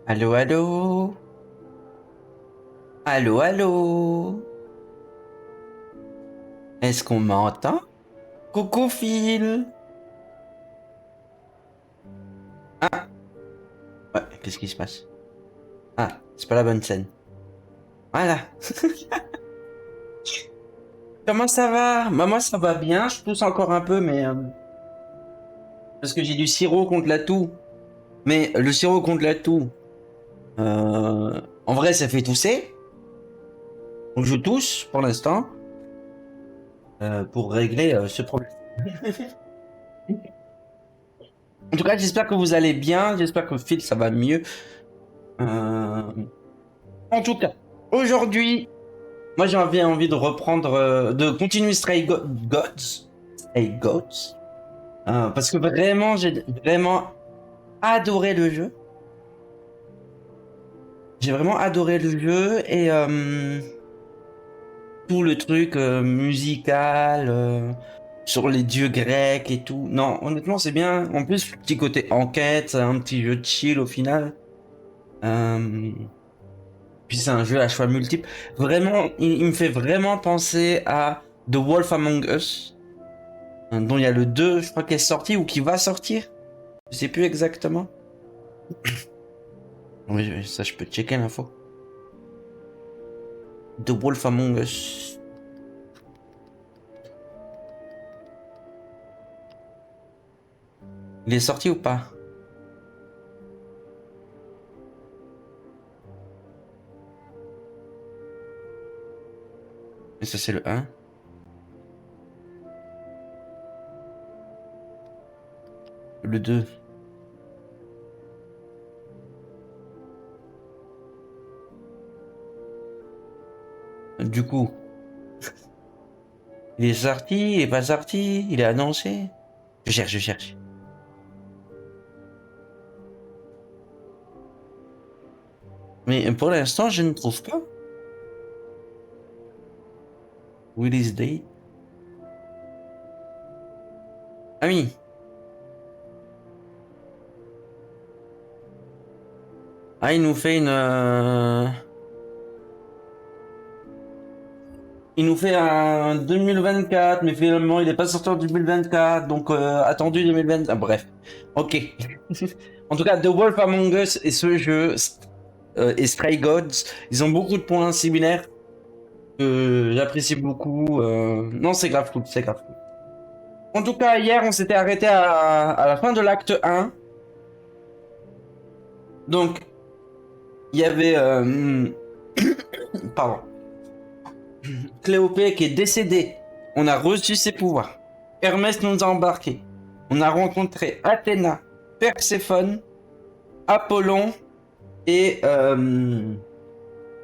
Allô, allô? Allô, allô? Est-ce qu'on m'entend? Coucou, Phil! Ah! Ouais, qu'est-ce qui se passe? Ah, c'est pas la bonne scène. Voilà! Comment ça va? Bah, moi, ça va bien. Je tousse encore un peu, mais... parce que j'ai du sirop contre la toux. Mais le sirop contre la toux, en vrai, ça fait tousser. Donc, je tousse pour l'instant pour régler ce problème. En tout cas, j'espère que vous allez bien. J'espère que Phil, ça va mieux. En tout cas, aujourd'hui, moi j'avais envie de reprendre, de continuer Gods, Stray Gods, parce que vraiment, j'ai vraiment adoré le jeu. J'ai vraiment adoré le jeu et tout le truc musical sur les dieux grecs et tout. Non, honnêtement, c'est bien. En plus, le petit côté enquête, un petit jeu de chill au final. Euh, Puis c'est un jeu à choix multiples. Vraiment, il me fait vraiment penser à The Wolf Among Us, dont il y a le 2, je crois, qui est sorti ou qui va sortir. Je sais plus exactement. Oui, ça, je peux checker l'info. The Wolf Among Us. Il est sorti ou pas? Et ça, c'est le 1. Le 2. Du coup, il est sorti, il est pas sorti, il est annoncé. Je cherche, je cherche. Mais pour l'instant, je ne trouve pas. Release date. Ah oui. Ah, il nous fait une... Il nous fait un 2024, mais finalement, il n'est pas sorti en 2024, donc attendu 2024. Ah, bref. Ok. En tout cas, The Wolf Among Us et ce jeu, et Stray Gods, ils ont beaucoup de points similaires que j'apprécie beaucoup. Non, c'est grave cool, c'est grave cool. En tout cas, hier, on s'était arrêté à la fin de l'acte 1. Donc, il y avait... pardon. Cléopée qui est décédée. On a reçu ses pouvoirs. Hermès nous a embarqués. On a rencontré Athéna, Perséphone, Apollon et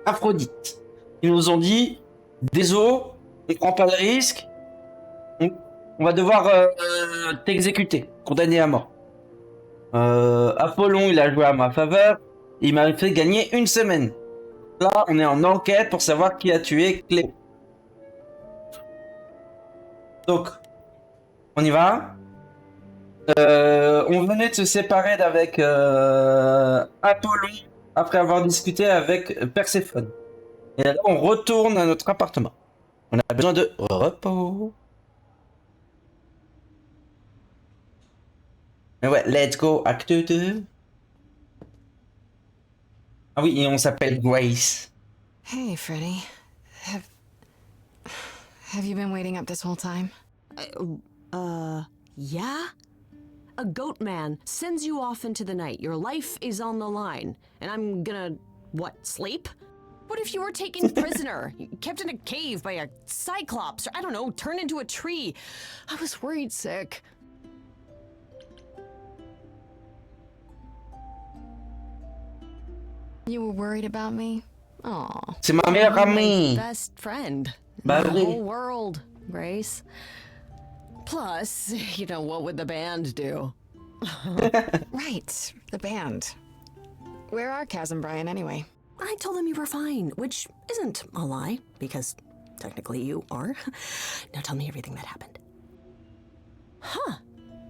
Aphrodite. Ils nous ont dit, désolé, on prend pas de risque, on va devoir t'exécuter, condamner à mort. Apollon, il a joué à ma faveur, il m'a fait gagner une semaine. Là, on est en enquête pour savoir qui a tué Cléo. Donc, on y va. On venait de se séparer d'avec Apollon après avoir discuté avec Perséphone. Et là, on retourne à notre appartement. On a besoin de repos. Mais ouais, let's go, acte 2. Ah oui, et on s'appelle Grace. Hey, Freddy. Have you been waiting up this whole time? Yeah? A goat man sends you off into the night. Your life is on the line. And I'm gonna, what, sleep? What if you were taken prisoner, kept in a cave by a cyclops, or I don't know, turned into a tree? I was worried sick. You were worried about me? Aw. C'est ma meilleure You're my amie. best friend. Bah The oui. whole world, Grace. Plus, you know, what would the band do? Right, the band. Where are Kaz and Brian anyway? I told them you were fine, which isn't a lie, because technically you are. Now tell me everything that happened. Huh.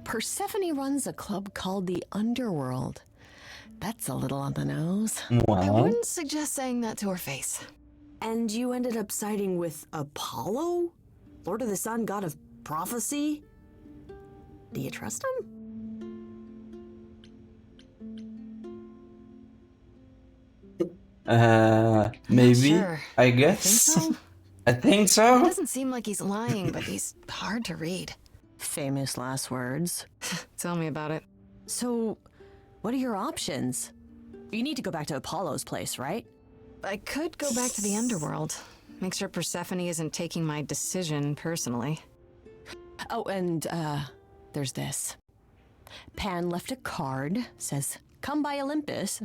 Persephone runs a club called the Underworld. That's a little on the nose. I Wow. wouldn't suggest saying that to her face. And you ended up siding with Apollo? Lord of the Sun, god of prophecy? Do you trust him? Maybe. sure. I guess. Think so? I think It so. doesn't seem like he's lying, but he's hard to read. Famous last words. Tell me about it. So, what are your options? You need to go back to Apollo's place, right? I could go back to the underworld. Make sure Persephone isn't taking my decision personally. Oh, and, there's this. Pan left a card, says, come by Olympus.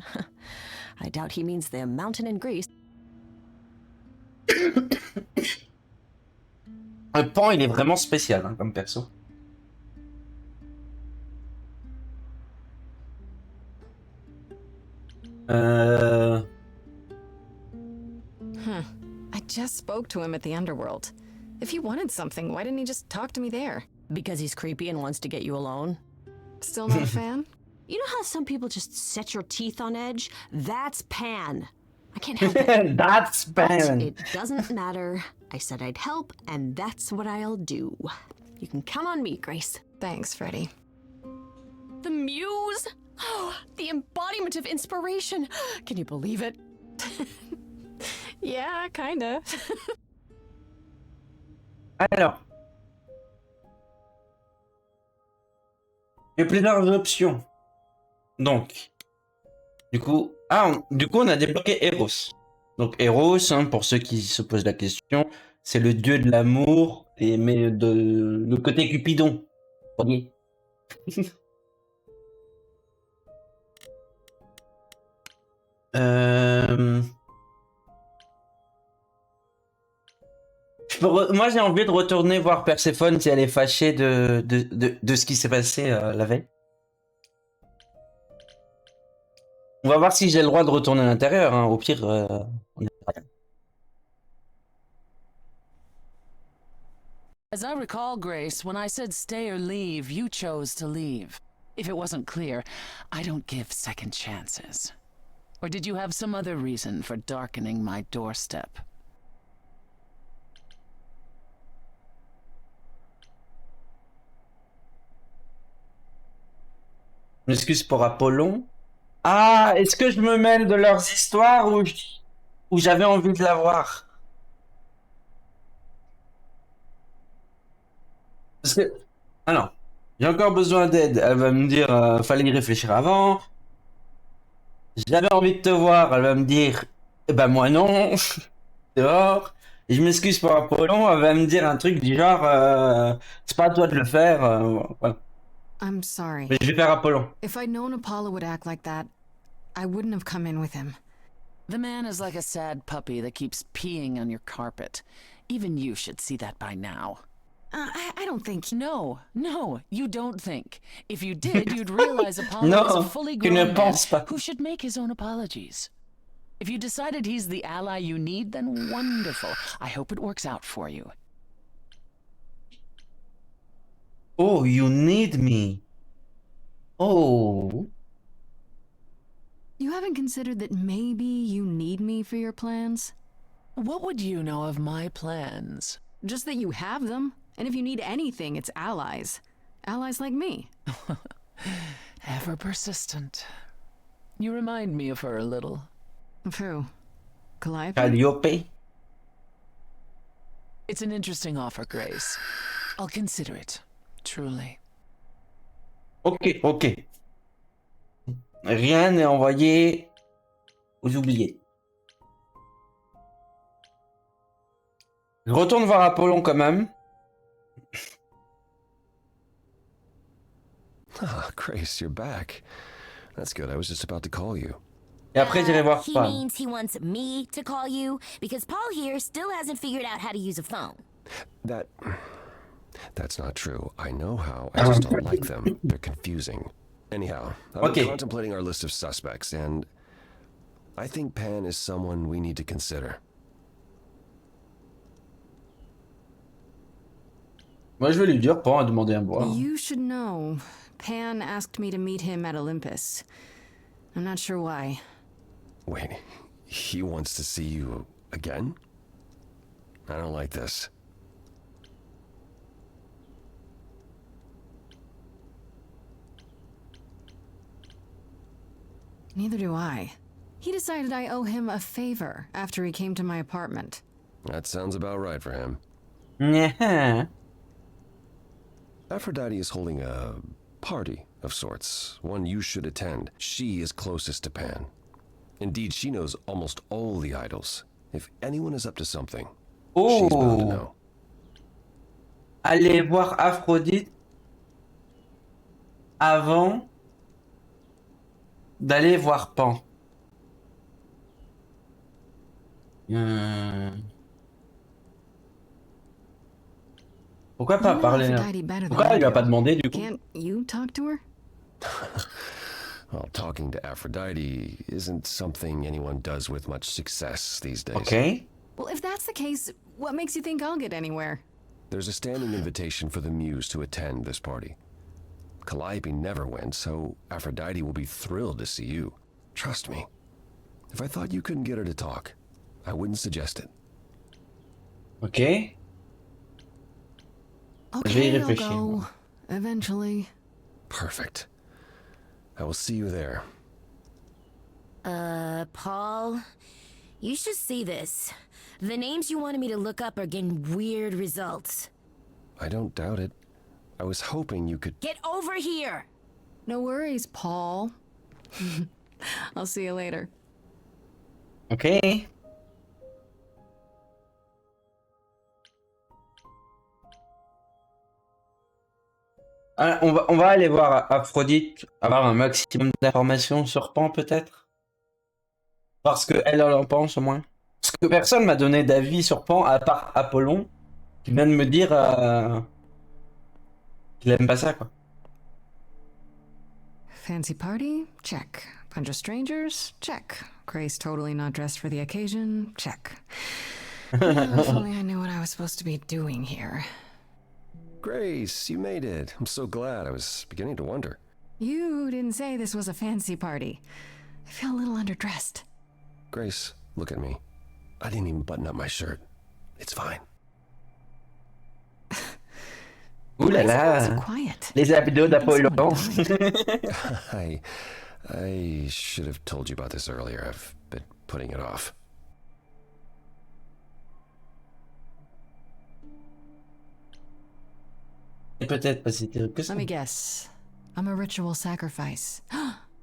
I doubt he means the mountain in Greece. Pan, il est vraiment spécial hein, comme perso. I just spoke to him at the underworld. If he wanted something, why didn't he just talk to me there? Because he's creepy and wants to get you alone. Still not a fan? You know how some people just set your teeth on edge? That's Pan. I can't help it. That's But Pan. it doesn't matter. I said I'd help, and that's what I'll do. You can count on me, Grace. Thanks, Freddy. The muse? Oh, the embodiment of inspiration. Can you believe it? Yeah, kinda. Alors. Il y a plusieurs options. Donc. Du coup, on a débloqué Eros. Donc Eros, hein, pour ceux qui se posent la question, c'est le dieu de l'amour, mais de le côté Cupidon. Voyez. Moi, j'ai envie de retourner voir Perséphone si elle est fâchée de ce qui s'est passé la veille. On va voir si j'ai le droit de retourner à l'intérieur, hein. Au pire, on est- As I recall, Grace, when I said stay or leave, you chose to leave. If it wasn't clear, I don't give second chances. Or did you have some other reason for darkening my doorstep? Je m'excuse pour Apollon. Ah, est-ce que je me mêle de leurs histoires ou j'avais envie de la voir? Parce que... Ah non, j'ai encore besoin d'aide. Elle va me dire, fallait y réfléchir avant. J'avais envie de te voir. Elle va me dire, eh ben moi non, dehors. Et je m'excuse pour Apollon. Elle va me dire un truc du genre, c'est pas à toi de le faire. Voilà. I'm sorry. Mais je vais faire Apollon. If I'd known Apollo would act like that, I wouldn't have come in with him. The man is like a sad puppy that keeps peeing on your carpet. Even you should see that by now. I don't think... No, you don't think. If you did, you'd realize Apollo No, is a fully tu ne grown man penses pas. who should make his own apologies. If you decided he's the ally you need, then wonderful. I hope it works out for you. Oh, you need me. Oh. You haven't considered that maybe you need me for your plans? What would you know of my plans? Just that you have them. And if you need anything, it's allies. Allies like me. Ever persistent. You remind me of her a little. Of who? Calliope? Calliope. It's an interesting offer, Grace. I'll consider it. Truly. Ok, ok. Rien n'est envoyé aux oubliés. Je retourne voir Apollon quand même. Ah, Grace, you're back. That's good. I was just about to call you. Et après j'irai voir He Pam. means he wants me to call you because Paul here still hasn't figured out how to use a phone. That's not true. I know how. I just don't like them. They're confusing. Anyhow, I've been Okay. contemplating our list of suspects, and I think Pan is someone we need to consider. Moi je vais lui dire, Pan a demandé à me voir. You should know. Pan asked me to meet him at Olympus. I'm not sure why. Wait, he wants to see you again? I don't like this. Neither do I. He decided I owe him a favor after he came to my apartment. That sounds about right for him. Yeah. Aphrodite is holding a party of sorts, one you should attend. She is closest to Pan. Indeed, she knows almost all the idols. If anyone is up to something, she's bound to Oh. know. Aller voir Aphrodite avant d'aller voir Pan. Pourquoi pas You know parler Aphrodite better Pourquoi than I elle lui a do. pas demandé du coup? Can't you talk to her? Well, talking to Aphrodite isn't something anyone does with much success these days. Ok. Well, if that's the case, what makes you think I'll get anywhere? There's a standing invitation for the Muse to attend this party. Calliope never went, so Aphrodite will be thrilled to see you. Trust me. If I thought you couldn't get her to talk, I wouldn't suggest it. Ok. Je vais y Okay, I'll réfléchir. go. Eventually. Perfect. I will see you there. Paul, you should see this. The names you wanted me to look up are getting weird results. I don't doubt it. I was hoping you could... Get over here! No worries, Paul. I'll see you later. Ok. Ah, on va aller voir Aphrodite, avoir un maximum d'informations sur Pan peut-être. Parce que elle en pense au moins. Parce que personne m'a donné d'avis sur Pan à part Apollon, qui vient de me dire qu'il aime pas ça quoi. Fancy party? Check. Bunch of strangers? Check. Grace totally not dressed for the occasion? Check. Well, if only I knew what I was supposed to be doing here. Grace, you made it. I'm so glad. I was beginning to wonder. You didn't say this was a fancy party. I feel a little underdressed. Grace, look at me. I didn't even button up my shirt. It's fine. Ouh là Why is everyone so là, quiet? les abdos d'Apollon. I should have told you about this earlier. I've been putting it off. Et peut-être pas si terrible que ça. Let me guess. I'm a ritual sacrifice.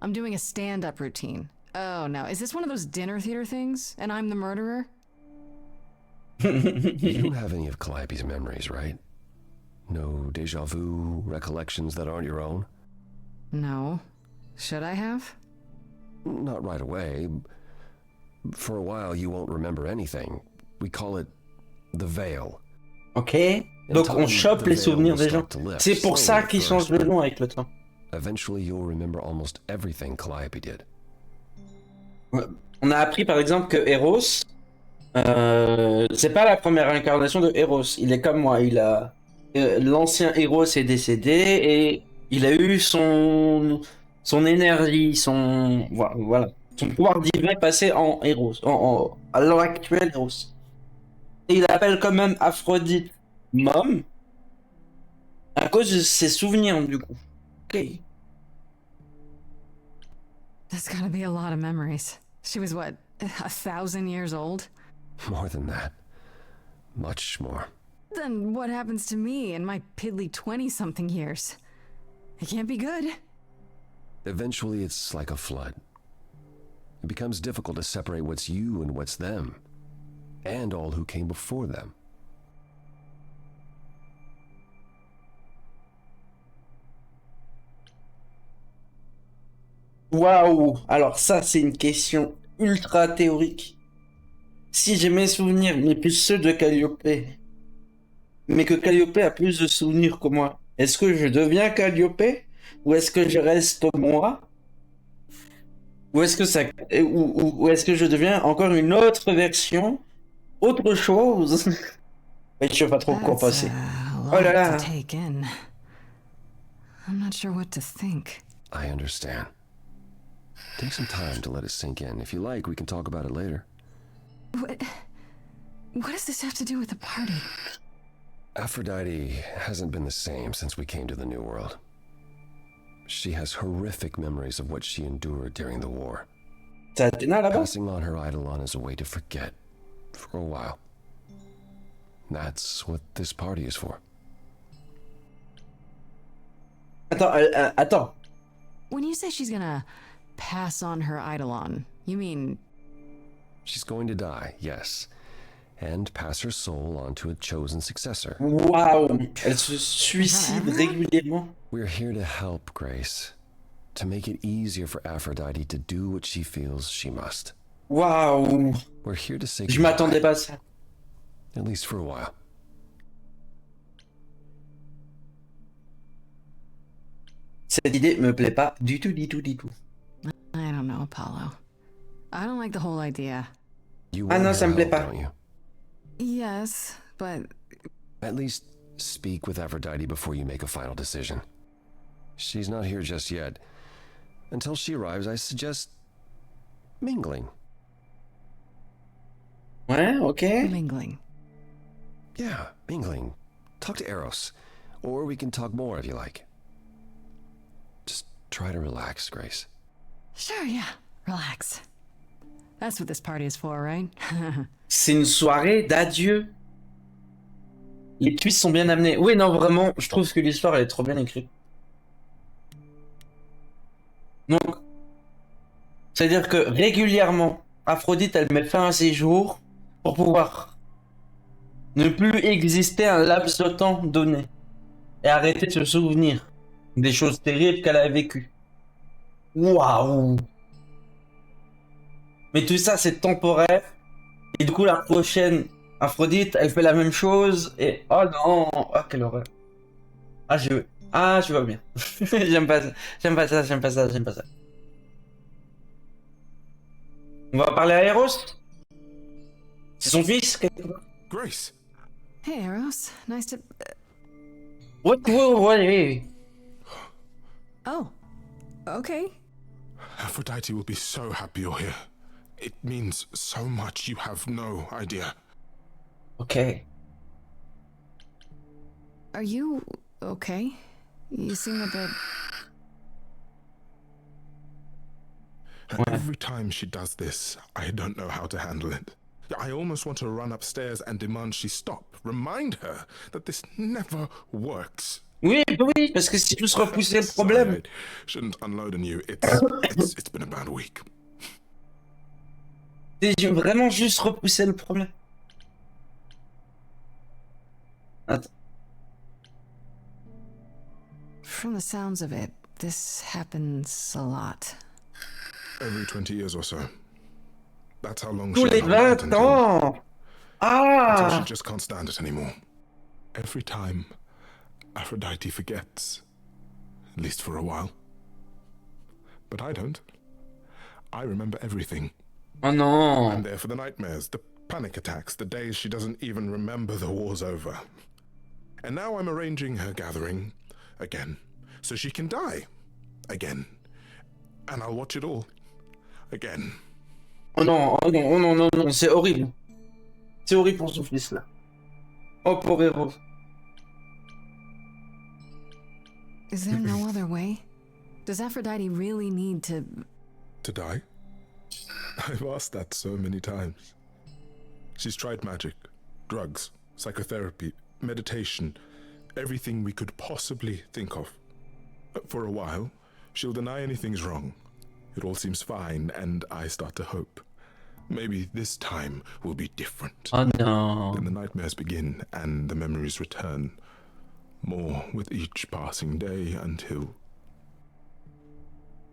I'm doing a stand-up routine. Oh no, is this one of those dinner theater things? And I'm the murderer? You don't have any of Calliope's memories, right? No deja vu, recollections that aren't your own? No. Should I have? Not right away. For a while, you won't remember anything. We call it the veil. Ok, donc on chope les souvenirs des gens. C'est pour ça qu'ils changent le nom avec le temps. Eventually, you'll remember almost everything Calliope did. On a appris par exemple que Eros, c'est pas la première incarnation de Eros. Il est comme moi, il a l'ancien Eros est décédé et il a eu son énergie, voilà, son pouvoir divin passé en Eros, à l'heure actuelle Eros. Et il appelle quand même Aphrodite Mom à cause de ses souvenirs du coup. Ok. That's gotta be a lot of memories. She was what, 1,000 years old? More than that. Much more. Then what happens to me in my piddly 20-something years? It can't be good. Eventually, it's like a flood. It becomes difficult to separate what's you and what's them, and all who came before them. Waouh! Alors ça, c'est une question ultra théorique. Si j'ai mes souvenirs, mais plus ceux de Calliope, mais que Calliope a plus de souvenirs que moi, est-ce que je deviens Calliope? Ou est-ce que je reste moi? Ou est-ce que ça, ou est-ce que je deviens encore une autre version? Autre chose? Je sais pas trop quoi That's penser. a Oh là lot là. to take in. I'm not sure what to think. I understand. Take some time to let it sink in. If you like, we can talk about it later. What does this have to do with the party? Aphrodite hasn't been the same since we came to the New World. She has horrific memories of what she endured during the war. C'est Athéna là-bas? Passing on her eidolon is a way to forget, for a while. That's what this party is for. Attends. When you say she's gonna pass on her eidolon, you mean... She's going to die, yes, and pass her soul on to a chosen successor. Waouh! Elle se suicide régulièrement. We're here to help, Grace, to make it easier for Aphrodite to do what she feels she must. Waouh! We're here to say Je goodbye, m'attendais pas à ça. at least for a while. Cette idée me plaît pas du tout. I don't know, Apollo. I don't like the whole idea. You Ah want non, her ça me plaît help, pas. don't you? Yes, but... At least speak with Aphrodite before you make a final decision. She's not here just yet. Until she arrives, I suggest mingling. Ouais, ok. Mingling. Yeah, mingling. Talk to Eros. Or we can talk more if you like. Just try to relax, Grace. Sure, yeah. Relax. That's what this party is for, right? C'est une soirée d'adieu. Les twists sont bien amenés. Oui, non, vraiment, je trouve que l'histoire elle est trop bien écrite. Donc, c'est-à-dire que régulièrement, Aphrodite, elle met fin à ses jours pour pouvoir ne plus exister un laps de temps donné et arrêter de se souvenir des choses terribles qu'elle a vécues. Waouh! Mais tout ça, c'est temporaire. Et du coup, la prochaine Aphrodite, elle fait la même chose. Et oh non! Ah, quelle horreur! Ah, Ah, tu vois bien. J'aime pas ça. J'aime pas ça, j'aime pas ça, j'aime pas ça. On va parler à Eros. C'est son fils. Grace, Hey, Eros. Nice to. Ouais. Oh. Okay. Aphrodite will be so happy you're here. It means so much you have no idea. Ok. Are you okay? You seem a bit. Every time she does this, I don't know how to handle it. I almost want to run upstairs and demand she stop. Remind her that this never works. Oui, parce que c'est juste repousser le Sorry, problème. I shouldn't unload on you. It's been a bad week. C'est vraiment juste repousser le problème. Attends. From the sounds of it, this happens a lot. Every 20 years or so. That's how long Tous she's les 20 ans. until she Ah. just can't stand it anymore. Every time, Aphrodite forgets. At least for a while. But I don't. I remember everything. Oh I'm non. there for the nightmares, the panic attacks, the days she doesn't even remember the war's over. And now I'm arranging her gathering again, so she can die again. And I'll watch it all again. Oh non, oh non, oh non, non, non, c'est horrible. C'est horrible pour son fils là. Oh pauvre héros. Is there no other way? Does Aphrodite really need to. To die? I've asked that so many times. She's tried magic, drugs, psychotherapy, meditation, everything we could possibly think of. For a while, she'll deny anything's wrong. It all seems fine, and I start to hope. Maybe this time will be different. Oh non. Then the nightmares begin, and the memories return. More with each passing day until...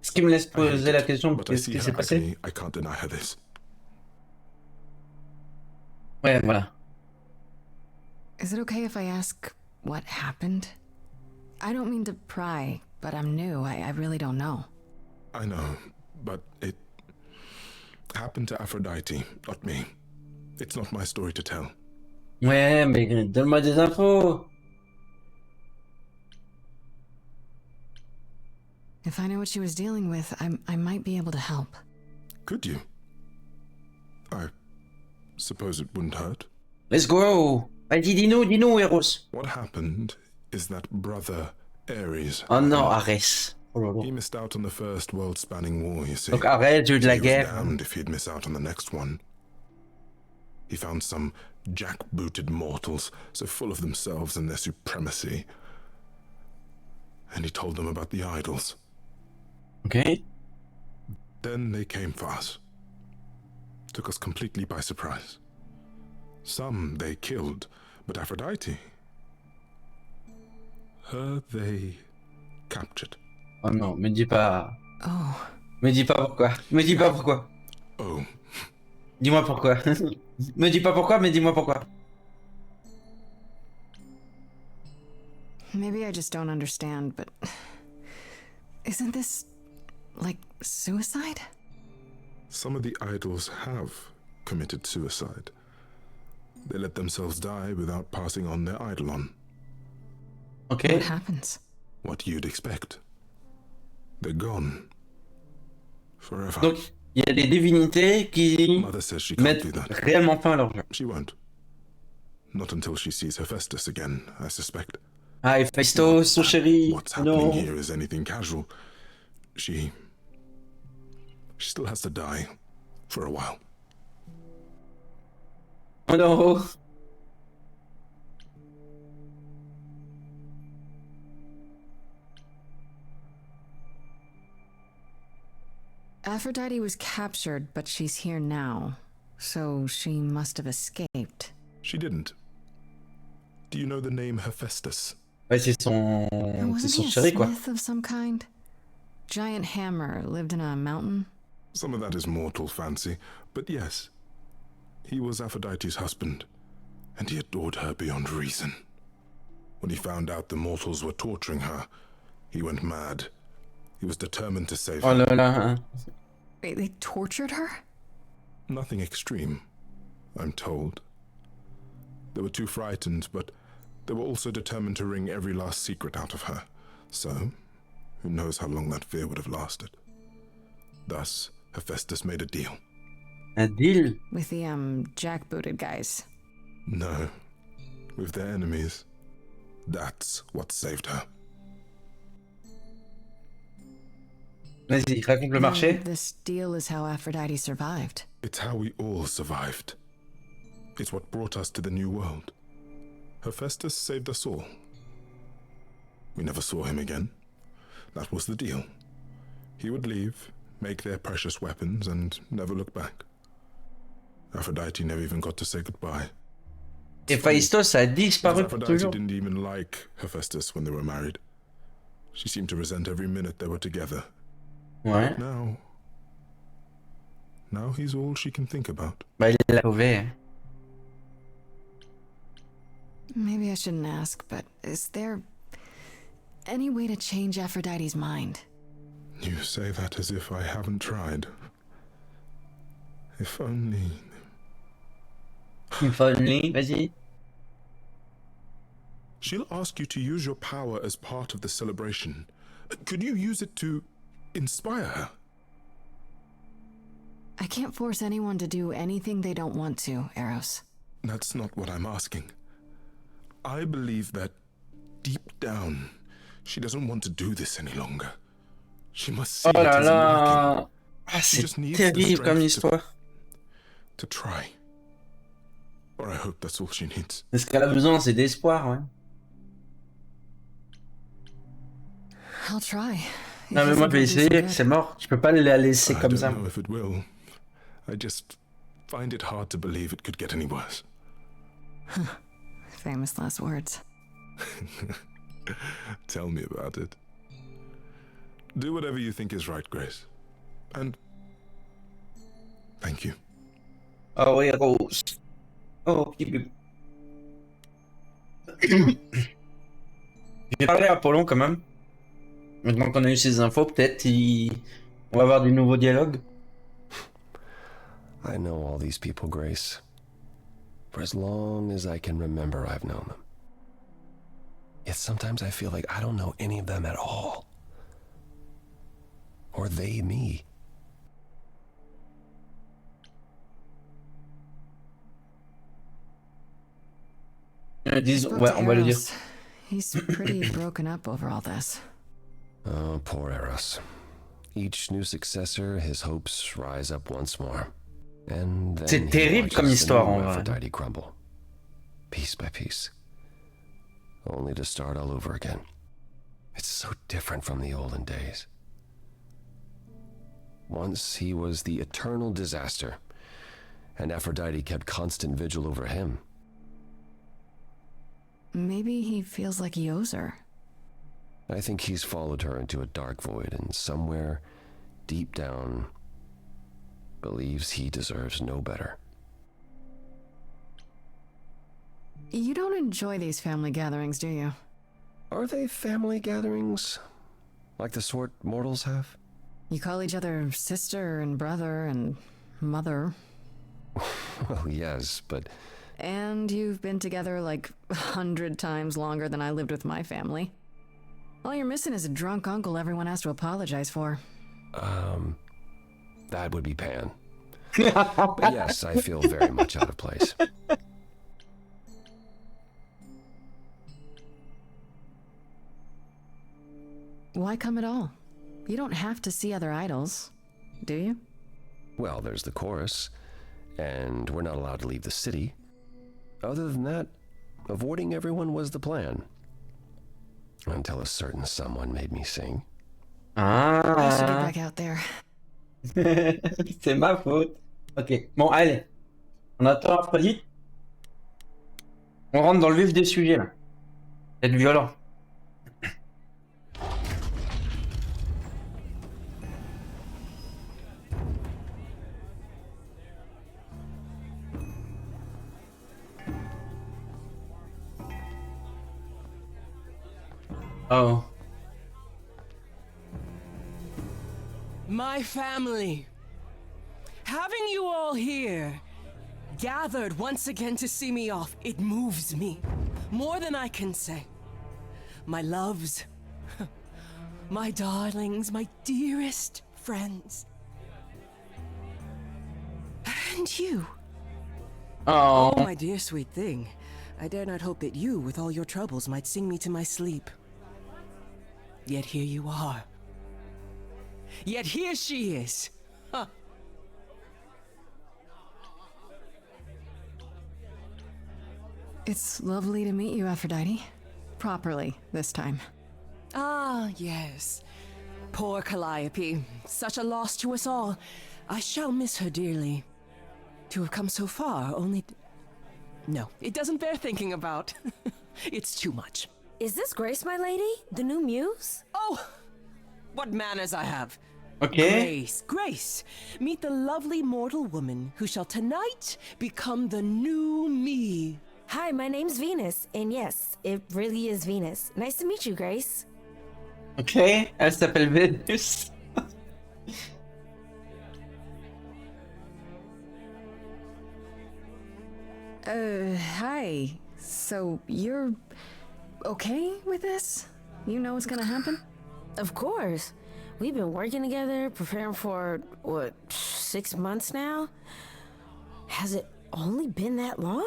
Ce qui me laisse I hate poser la it, question, but I qu'est-ce see qui her s'est passé? agony. I can't deny her this. Ouais, voilà. Is it okay if I ask what happened? I don't mean to pry, but I'm new. I really don't know. I know, but it happened to Aphrodite, not me. It's not my story to tell. Ouais, mais donne-moi des infos. If I know what she was dealing with, I might be able to help. Could you? I suppose it wouldn't hurt. Let's go. Vas-y, dis-nous, Eros. What happened is that brother Ares. Oh non, Arès. Oh là là. He missed out on the first world-spanning war, you see. Donc Arès, dieu de la He was guerre. damned if he'd miss out on the next one. He found some jackbooted mortals, so full of themselves and their supremacy. And he told them about the idols. Ok. Then they came for us. Took us completely by surprise. Some they killed, but Aphrodite, her they captured. Oh non, me dis pas. Oh, Me dis pas pourquoi. Me dis pas pourquoi. Oh, Dis-moi pourquoi. Me dis pas pourquoi, mais dis-moi pourquoi. maybe I just don't understand, but. Isn't this. like suicide? some of the idols have committed suicide. They let themselves die without passing on their eidolon. Ok. What happens? What you'd expect. They're gone. Forever. Donc, il y a des divinités qui Mother says she can't mettent do that. réellement fin à leur jeu. She won't. Not until she sees Hephaestus again, I suspect. Ah, Héphaïstos, son chéri. What's happening Non. here is anything casual. She still has to die for a while. Oh non. Aphrodite was captured, but she's here now. So she must have escaped. She didn't. Do you know the name Hephaestus? Ouais, c'est son Wasn't he a chéri, quoi. smith of some kind? Giant hammer lived in a mountain? Some of that is mortal fancy, but yes. He was Aphrodite's husband, and he adored her beyond reason. When he found out the mortals were torturing her, he went mad. He was determined to save Oh her. là là. Wait, they tortured her? Nothing extreme, I'm told. They were too frightened, but they were also determined to wring every last secret out of her. So, who knows how long that fear would have lasted. Thus, Hephaestus made a deal. Un deal? With the, jackbooted guys. No, with their enemies. That's what saved her. Vas-y, raconte le marché. And this deal is how Aphrodite survived. It's how we all survived. It's what brought us to the new world. Hephaestus saved us all. We never saw him again. That was the deal. He would leave, make their precious weapons, and never look back. Aphrodite never even got to say goodbye. Héphaïstos a disparu pour Aphrodite toujours. didn't even like Hephaestus when they were married. She seemed to resent every minute they were together. Ouais. Now he's all she can think about. Bah, il l'a sauvé. Maybe I shouldn't ask, but is there any way to change Aphrodite's mind? You say that as if I haven't tried. If only... If only, vas-y. She'll ask you to use your power as part of the celebration. Could you use it to inspire her? I can't force anyone to do anything they don't want to, Eros. That's not what I'm asking. I believe that deep down, she doesn't want to do this any longer. She must see Oh it là isn't là. working. Ah, She c'est just needs the terrible comme strength histoire. to try. Or I hope that's all she needs. Mais ce qu'elle a besoin, c'est d'espoir, ouais. I'll try. Non, mais moi, je vais essayer, c'est mort. Je peux pas la laisser I comme don't ça. know if it will. I just find it hard to believe it could get any worse. Famous last words. Tell me about it. Do whatever you think is right, Grace. And thank you. Oh oui, Rose. Oh, petit bébé. J'ai parlé à Apollon quand même. Maintenant qu'on a eu ces infos, peut-être on va avoir des nouveaux dialogues. I know all these people, Grace. For as long as I can remember, I've known them. Yet sometimes I feel like I don't know any of them at all. Or they me. Disons, ouais, on va le dire. Eros. He's pretty broken up over all this. Oh, poor Eros. Each new successor, his hopes rise up once more. And then C'est terrible comme histoire, en vrai. Aphrodite crumble, piece by piece, only to start all over again. It's so different from the olden days. Once he was the eternal disaster, and Aphrodite kept constant vigil over him. Maybe he feels like he owes her. I think he's followed her into a dark void, and somewhere, deep down, believes he deserves no better. You don't enjoy these family gatherings, do you? Are they family gatherings? Like the sort mortals have? You call each other sister and brother and mother. Well, yes, but... And you've been together like 100 times longer than I lived with my family. All you're missing is a drunk uncle everyone has to apologize for. That would be Pan. But yes, I feel very much out of place. Why come at all? You don't have to see other idols, do you? Well, there's the chorus, and we're not allowed to leave the city. Other than that, avoiding everyone was the plan. Until a certain someone made me sing. I should get Ah, back out there. c'est ma faute. Ok, bon, allez. On attend Aphrodite. On rentre dans le vif des sujets, là. C'est violent. Oh. My family. Having you all here, gathered once again to see me off, it moves me. More than I can say. My loves, my darlings, my dearest friends. And you. Oh. Oh, my dear sweet thing. I dare not hope that you, with all your troubles, might sing me to my sleep. Yet here you are. Yet here she is. Huh. It's lovely to meet you, Aphrodite. Properly, this time. Ah, yes. Poor Calliope. Such a loss to us all. I shall miss her dearly. To have come so far, only... No, it doesn't bear thinking about. It's too much. Is this Grace, my lady? The new muse? Oh! What manners I have. Okay. Grace, Grace. Meet the lovely mortal woman who shall tonight become the new me. Hi, my name's Venus, and yes, it really is Venus. Nice to meet you, Grace. Ok, elle s'appelle Vénus. Hi. So, you're okay with this? You know what's gonna happen? Of course. We've been working together, preparing for, what, 6 months now? Has it only been that long?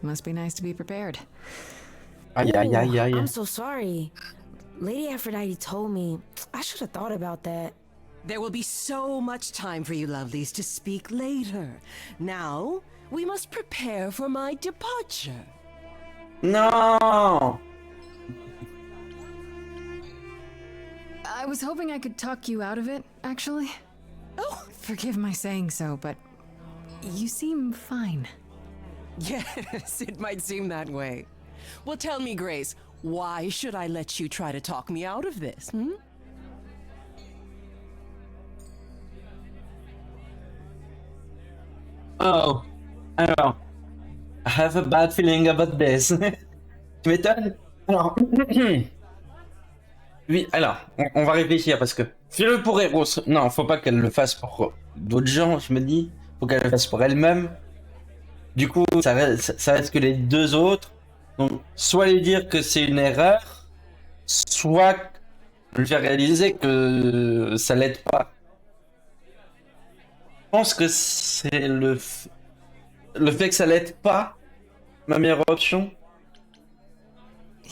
Must be nice to be prepared. Aïe, aïe, aïe, aïe. I'm so sorry. Lady Aphrodite told me. I should have thought about that. There will be so much time for you lovelies to speak later. Now, we must prepare for my departure. Non. I was hoping I could talk you out of it, actually. Oh, Forgive my saying so, but you seem fine. yes, it might seem that way. Well, tell me, Grace, why should I let you try to talk me out of this, hmm? Oh. Alors. I have a bad feeling about this. Tu m'étonnes? Alors. Oui, alors, on va réfléchir parce que. Fais-le pour Eros. Non, faut pas qu'elle le fasse pour d'autres gens, je me dis. Faut qu'elle le fasse pour elle-même. Du coup, ça reste que les deux autres. Donc, soit lui dire que c'est une erreur, soit lui faire réaliser que ça l'aide pas. Je pense que c'est le fait que ça l'aide pas, ma meilleure option.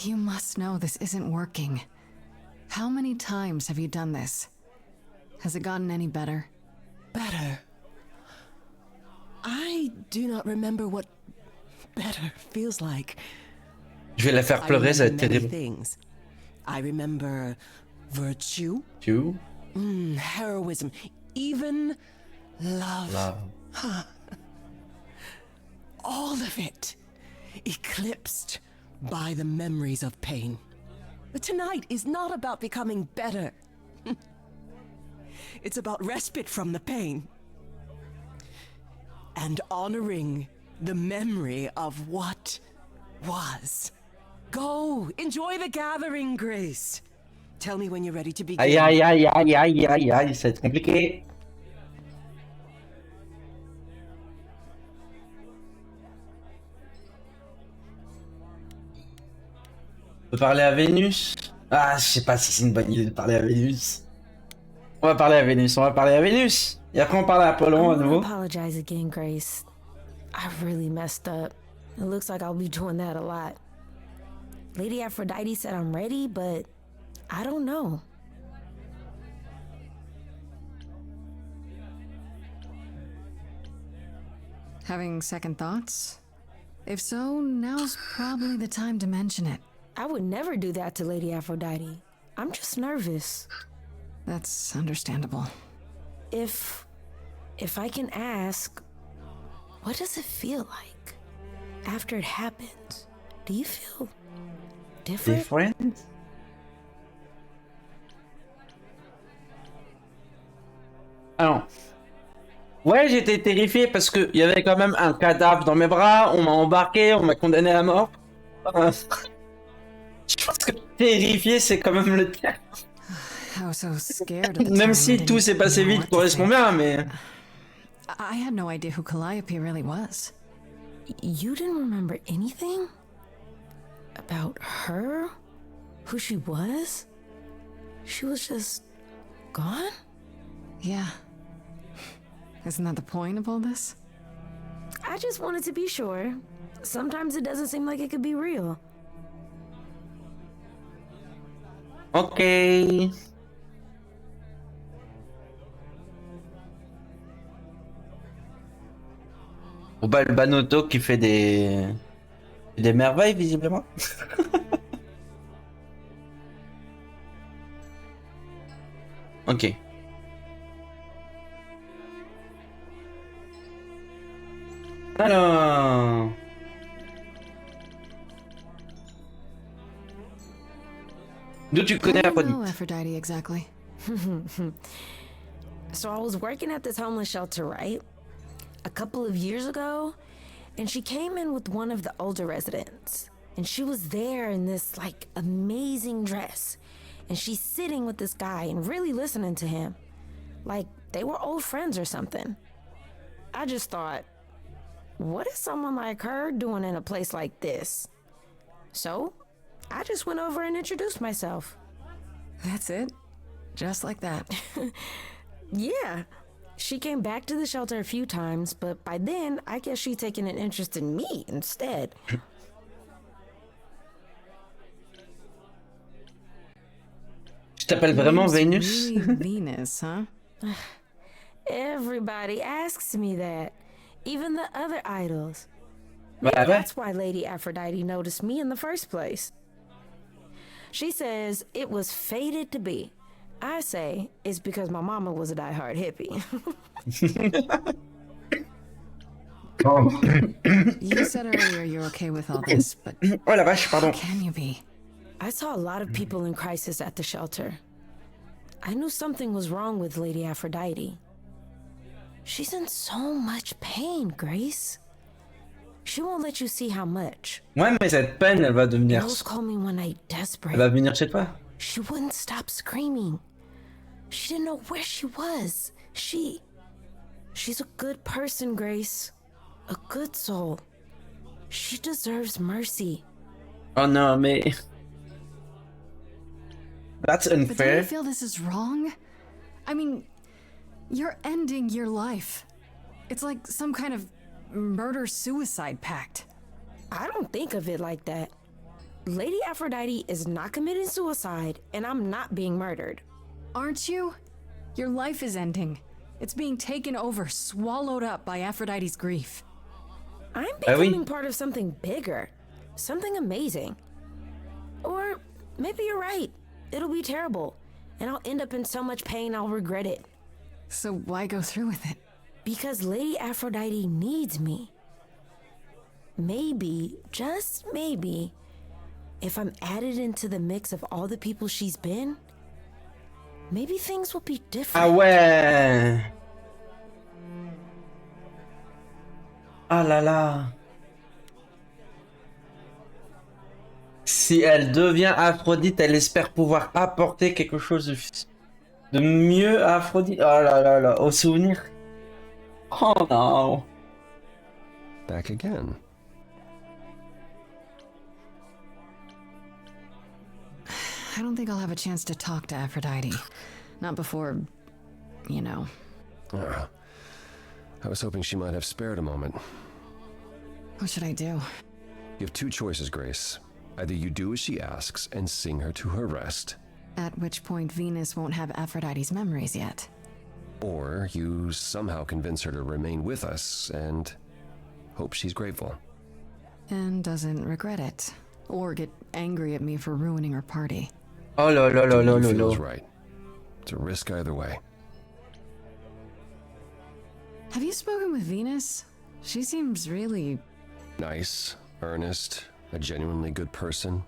You must know this isn't working. How many times have you done this? Has it gotten any better? Better. I do not remember what better feels like. Je vais la faire I pleurer, ça va remember être many terrible. things. I remember virtue, Tu heroism, even love. Love. All of it eclipsed by the memories of pain. But tonight is not about becoming better. It's about respite from the pain. And honoring the memory of what was. Go, enjoy the gathering, Grace. Tell me when you're ready to begin. Aïe, aïe, aïe, aïe, aïe, aïe, aïe, ça va être compliqué. On peut parler à Vénus? Ah, je sais pas si c'est une bonne idée de parler à Vénus. On va parler à Vénus, on va parler à Vénus. Et après on parle à Apollon à I wanna nouveau. apologize again, Grace. I really messed up. It looks like I'll be doing that a lot. Lady Aphrodite said I'm ready, but I don't know. Having second thoughts? If so, now's probably the time to mention it. I would never do that to Lady Aphrodite. I'm just nervous. That's understandable. If I can ask, what does it feel like after it happens? Do you feel different? Different? Alors, ouais, j'étais terrifié parce que il y avait quand même un cadavre dans mes bras, on m'a embarqué, on m'a condamné à mort. Je pense que Terrifié, c'est quand même le terme. I was so scared at the Même time, si I tout didn't s'est passé know vite what to correspond think. bien, mais... I had no idea who Calliope really was. You didn't remember anything? About her? Who she was? She was just gone? Yeah. Isn't that the point of all this? I just wanted to be sure. Sometimes it doesn't seem like it could be real. Ok. Bon bah le Banoto qui fait des merveilles visiblement. Ok. Alors. D'où tu connais How do you Aphrodite? know Aphrodite exactly? So I was working at this homeless shelter, right? A couple of years ago, and she came in with one of the older residents. And she was there in this, like, amazing dress. And she's sitting with this guy and really listening to him. Like, they were old friends or something. I just thought, what is someone like her doing in a place like this? So, I just went over and introduced myself. That's it? Just like that. Yeah. She came back to the shelter a few times, but by then, I guess she'd taken an interest in me instead. Tu t'appelles vraiment Name's Vénus? really Venus, huh? Everybody asks me that. Even the other idols. Bah Maybe ouais. that's why Lady Aphrodite noticed me in the first place. She says it was fated to be. I say it's because my mama was a diehard hippie. You said earlier you're okay with all this, but Oh la vache, how pardon. can you be? I saw a lot of people in crisis at the shelter. I knew something was wrong with Lady Aphrodite. She's in so much pain, Grace. She won't let you see how much. Ouais, mais cette peine, elle va devenir... Girls call me one night Elle desperate. va venir chez toi. She wouldn't stop screaming. She didn't know where she was. She's a good person, Grace. A good soul. She deserves mercy. Oh non, mais... That's But don't you unfair. feel this is wrong? I mean, you're ending your life. It's like some kind of murder-suicide pact. I don't think of it like that. Lady Aphrodite is not committing suicide, and I'm not being murdered. Aren't you? Your life is ending. It's being taken over, swallowed up by Aphrodite's grief. I'm Ah oui. becoming part of something bigger. Something amazing. Or maybe you're right. It'll be terrible. And I'll end up in so much pain I'll regret it. So why go through with it? Because Lady Aphrodite needs me. Maybe, just maybe, if I'm added into the mix of all the people she's been, maybe things will be different. Ah ouais. Ah là là. Si elle devient Aphrodite, elle espère pouvoir apporter quelque chose de mieux à Aphrodite. Oh là là là, au souvenir. Oh non. Back again. I don't think I'll have a chance to talk to Aphrodite. Not before, you know. I was hoping she might have spared a moment. What should I do? You have two choices, Grace. Either you do as she asks and sing her to her rest, At which point Venus won't have Aphrodite's memories yet. or you somehow convince her to remain with us and hope she's grateful. And doesn't regret it. Or get angry at me for ruining her party. Oh là là là là What là you feel is là. right. It's a risk either way. Have you spoken with Venus? She seems really... Nice, earnest, a genuinely good person.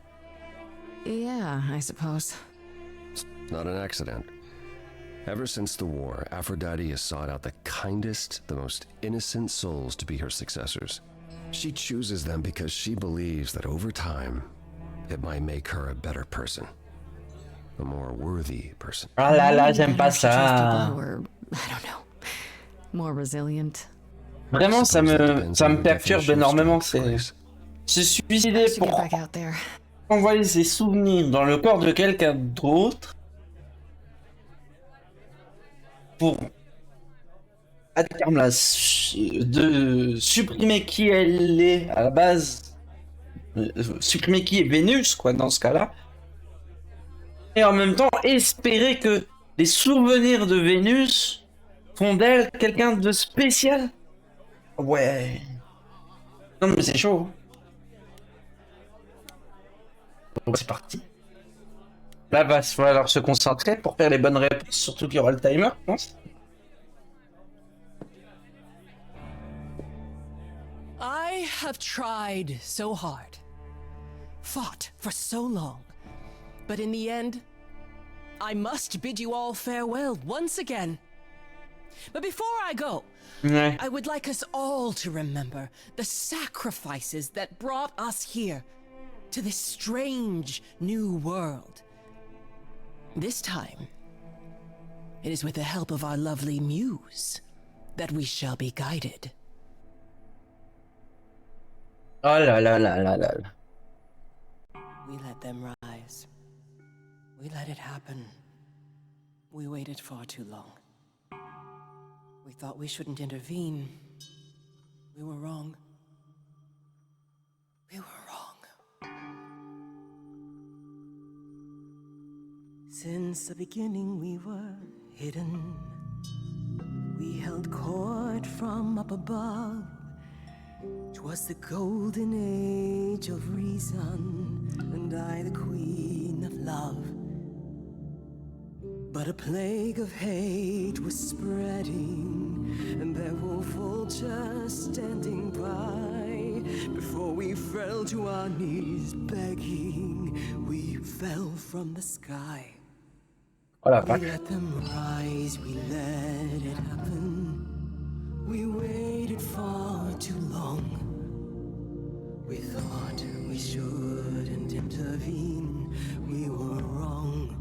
Yeah, I suppose. Not an accident. Ever since the war, Aphrodite has sought out the kindest, the most innocent souls to be her successors. She chooses them because she believes that over time, It might make her a better person. A more worthy person. Ah là là, Maybe j'aime pas better if she chose people ça. who were, I don't know, more resilient. Vraiment, ça Suppose that me, depends ça on me your perturbe definition of énormément. strength, C'est Grace. se suicider I should get pour back out there. envoyer ses souvenirs dans le corps de quelqu'un d'autre pour à terme là, de supprimer qui elle est à la base, supprimer qui est Vénus quoi dans ce cas-là, et en même temps espérer que les souvenirs de Vénus font d'elle quelqu'un de spécial. Ouais. Non mais c'est chaud. Bon, c'est parti. Là, va falloir se concentrer pour faire les bonnes réponses, surtout qu'il y aura le timer, je pense. I have tried so hard, fought for so long, but in the end, I must bid you all farewell once again. But before I go, Ouais. I would like us all to remember the sacrifices that brought us here, to this strange new world. This time, it is with the help of our lovely muse that we shall be guided. Oh là là là là là là. We let them rise. We let it happen. We waited far too long. We thought we shouldn't intervene. We were wrong. We were wrong. Since the beginning we were hidden. We held court from up above. 'Twas the golden age of reason, and I the queen of love. But a plague of hate was spreading, and there were vultures standing by. Before we fell to our knees begging, we fell from the sky. Oh la We vache. let them rise, we let it happen. We waited far too long. We thought we shouldn't intervene. We were wrong.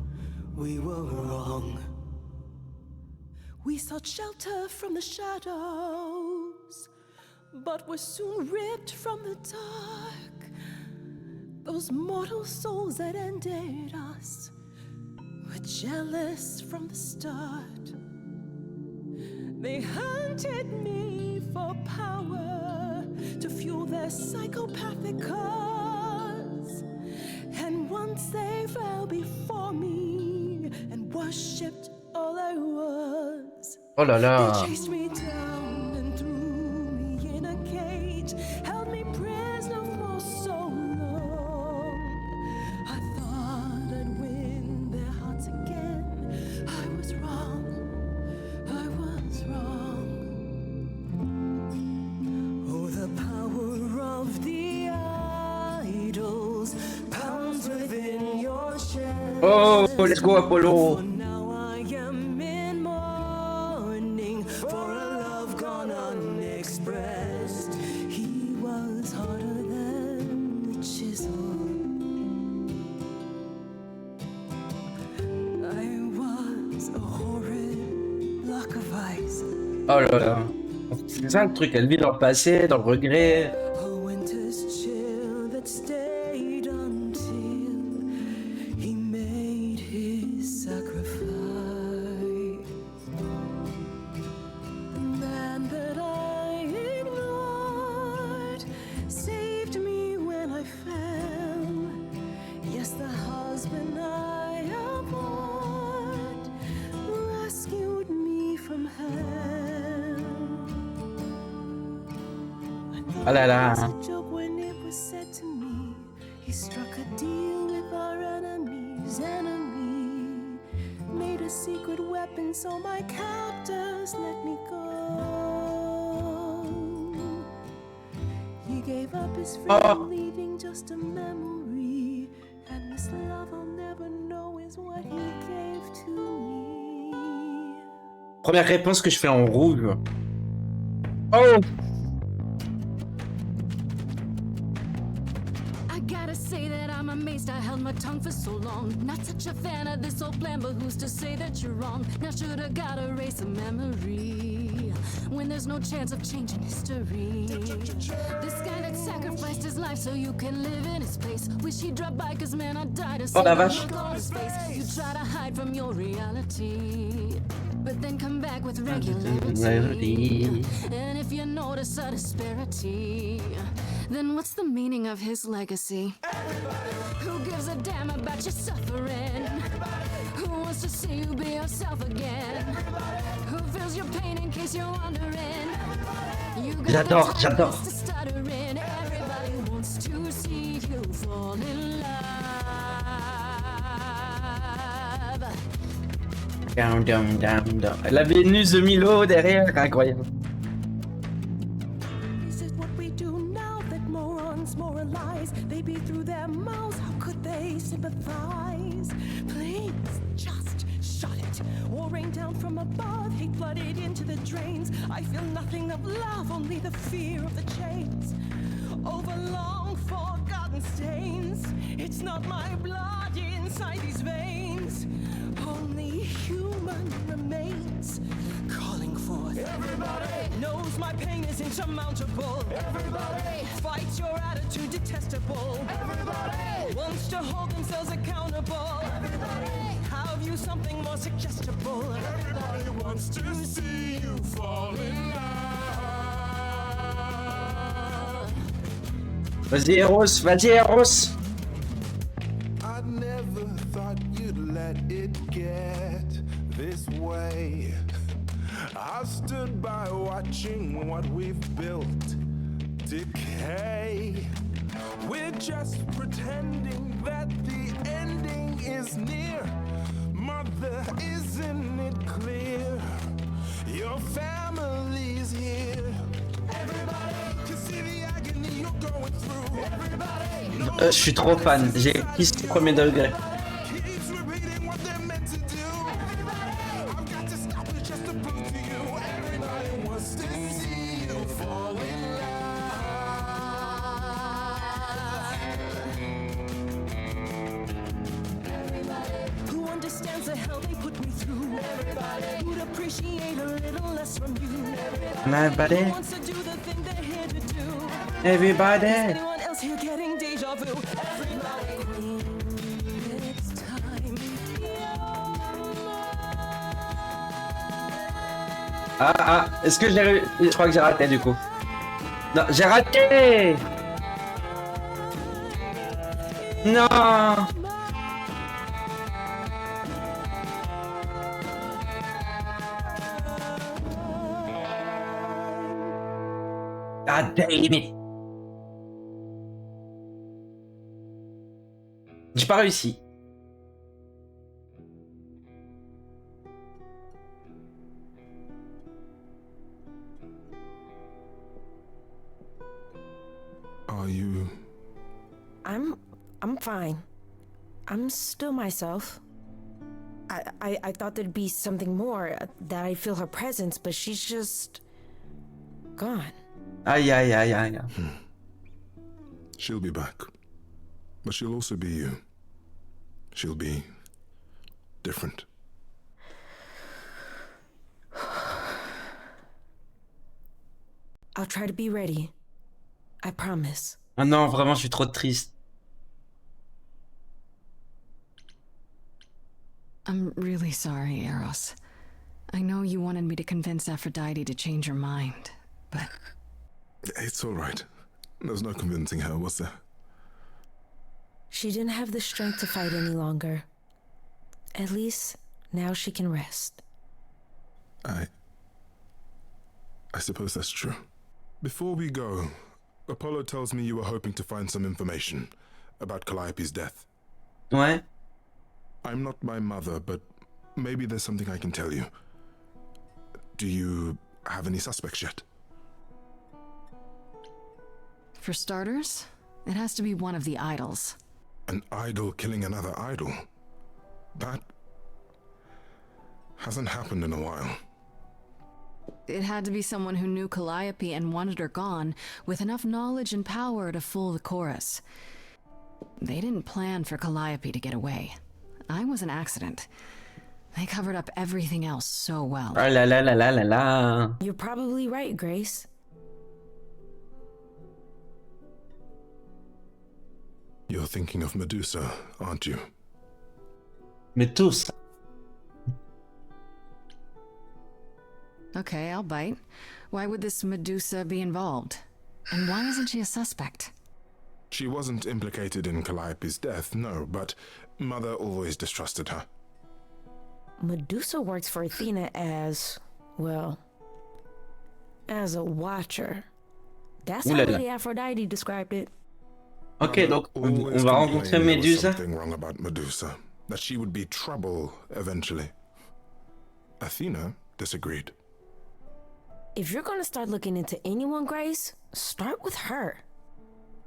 We were wrong. We sought shelter from the shadows, but were soon ripped from the dark. Those mortal souls that ended us were jealous from the start. They hunted me for power to fuel their psychopathic cause. And once they fell before me and worshipped all I was, Oh là they là. chased me down and threw me in a cage, held me prisoner for so long. I thought I'd win their hearts again. I was wrong. I was wrong. Oh, the power of the idols pounds within your chest. Oh, let's go Apollo. For now I am in mourning for a love gone unexpressed. He was harder than the chisel. I was a horrid block of ice. Oh là là. C'est ça le truc, elle vit dans le passé, dans le regret. A winter's chill that stayed until he made his sacrifice. The man that I ignored saved me when I fell. Yes, the husband I abhorred rescued me from hell. Ah là là. It was a joke when it was said to me. He struck a deal with our enemy's enemy. Made a secret weapon so my captors let me go. He gave up his freedom, leaving just a memory. And this love I'll never know is what he gave to me. Première réponse que je fais en rouge. Oh. I gotta say that I'm a amazed I held my tongue for so long. Not such a fan of this old plan, but who's to say that you're wrong? Now shoulda gotta erase a memory when there's no chance of changing history. This guy that sacrificed his life so you can live in his place. Wish he'd drop by, cause man, I died to see Oh la the vache. look on his face. You try to hide from your reality, but then come back with regularity. And if you notice a disparity, then what's the meaning of his legacy? Who gives a damn about your suffering? Who wants to see you be yourself again? Who feels your pain in case you're wondering? You got J'adore, the j'adore. time to stuttering. Everybody wants to see you fall in love. Down, down, down, down. La Vénus de Milo derrière, incroyable. This is what we do now that morons moralize. They beat through their mouths, how could they sympathize? Please, just shut it. War rained down from above, hate flooded into the drains. I feel nothing of love, only the fear of the chains. Over long forgotten stains. It's not my blood inside these veins. Only human remains calling forth. Everybody knows my pain is insurmountable. Everybody fights your attitude detestable. Everybody wants to hold themselves accountable. Everybody have you something more suggestible. Everybody wants to see you fall in love. Vas-y, Eros, vas-y, Eros. I never thought you'd let it get this way. I stood by watching what we've built decay. We're just pretending that the ending is near. Mother, isn't it clear? Your family's here. Everybody can see the agony you're going through. Everybody Je suis trop fan. J'ai kiss premier degré. keeps repeating what they're meant to do. I've got to stop it just to prove to you. Everybody wants to see you fall in love. Who understands the hell they put me through? Everybody would appreciate a little less from you. Everybody. Who wants to do the thing they're here to do? Everybody. Is anyone else here getting deja vu? Everybody, it's time. Ah, est-ce que j'ai... Je crois que j'ai raté du coup. Non, j'ai raté. Non. Ah, damn it. J'ai pas réussi. Are you... I'm fine. I'm still myself. I thought there'd be something more, that I'd feel her presence, but she's just gone. Aïe, aïe, aïe, aïe. She'll be back. But she'll also be you. She'll be different. I'll try to be ready. I promise. Ah non, vraiment, je suis trop triste. I'm really sorry, Eros. I know you wanted me to convince Aphrodite to change her mind, but... It's all right. There's no convincing her, was there? She didn't have the strength to fight any longer. At least, now she can rest. I suppose that's true. Before we go, Apollo tells me you were hoping to find some information about Calliope's death. Ouais. I'm not my mother, but maybe there's something I can tell you. Do you have any suspects yet? For starters, it has to be one of the idols. An idol killing another idol? That hasn't happened in a while. It had to be someone who knew Calliope and wanted her gone, with enough knowledge and power to fool the chorus. They didn't plan for Calliope to get away. I was an accident. They covered up everything else so well. Ah là là là là là là. You're probably right, Grace. You're thinking of Medusa, aren't you? Mais tous. Okay, I'll bite. Why would this Medusa be involved? And why isn't she a suspect? She wasn't implicated in Calliope's death, no, but Mother always distrusted her. Medusa works for Athena as, well, as a watcher. That's how Lady Aphrodite described it. Ok, donc on Always va rencontrer complained there was Médusa. something wrong about Medusa, that she would be trouble eventually. Athena disagreed. If you're gonna start looking into anyone, Grace, start with her.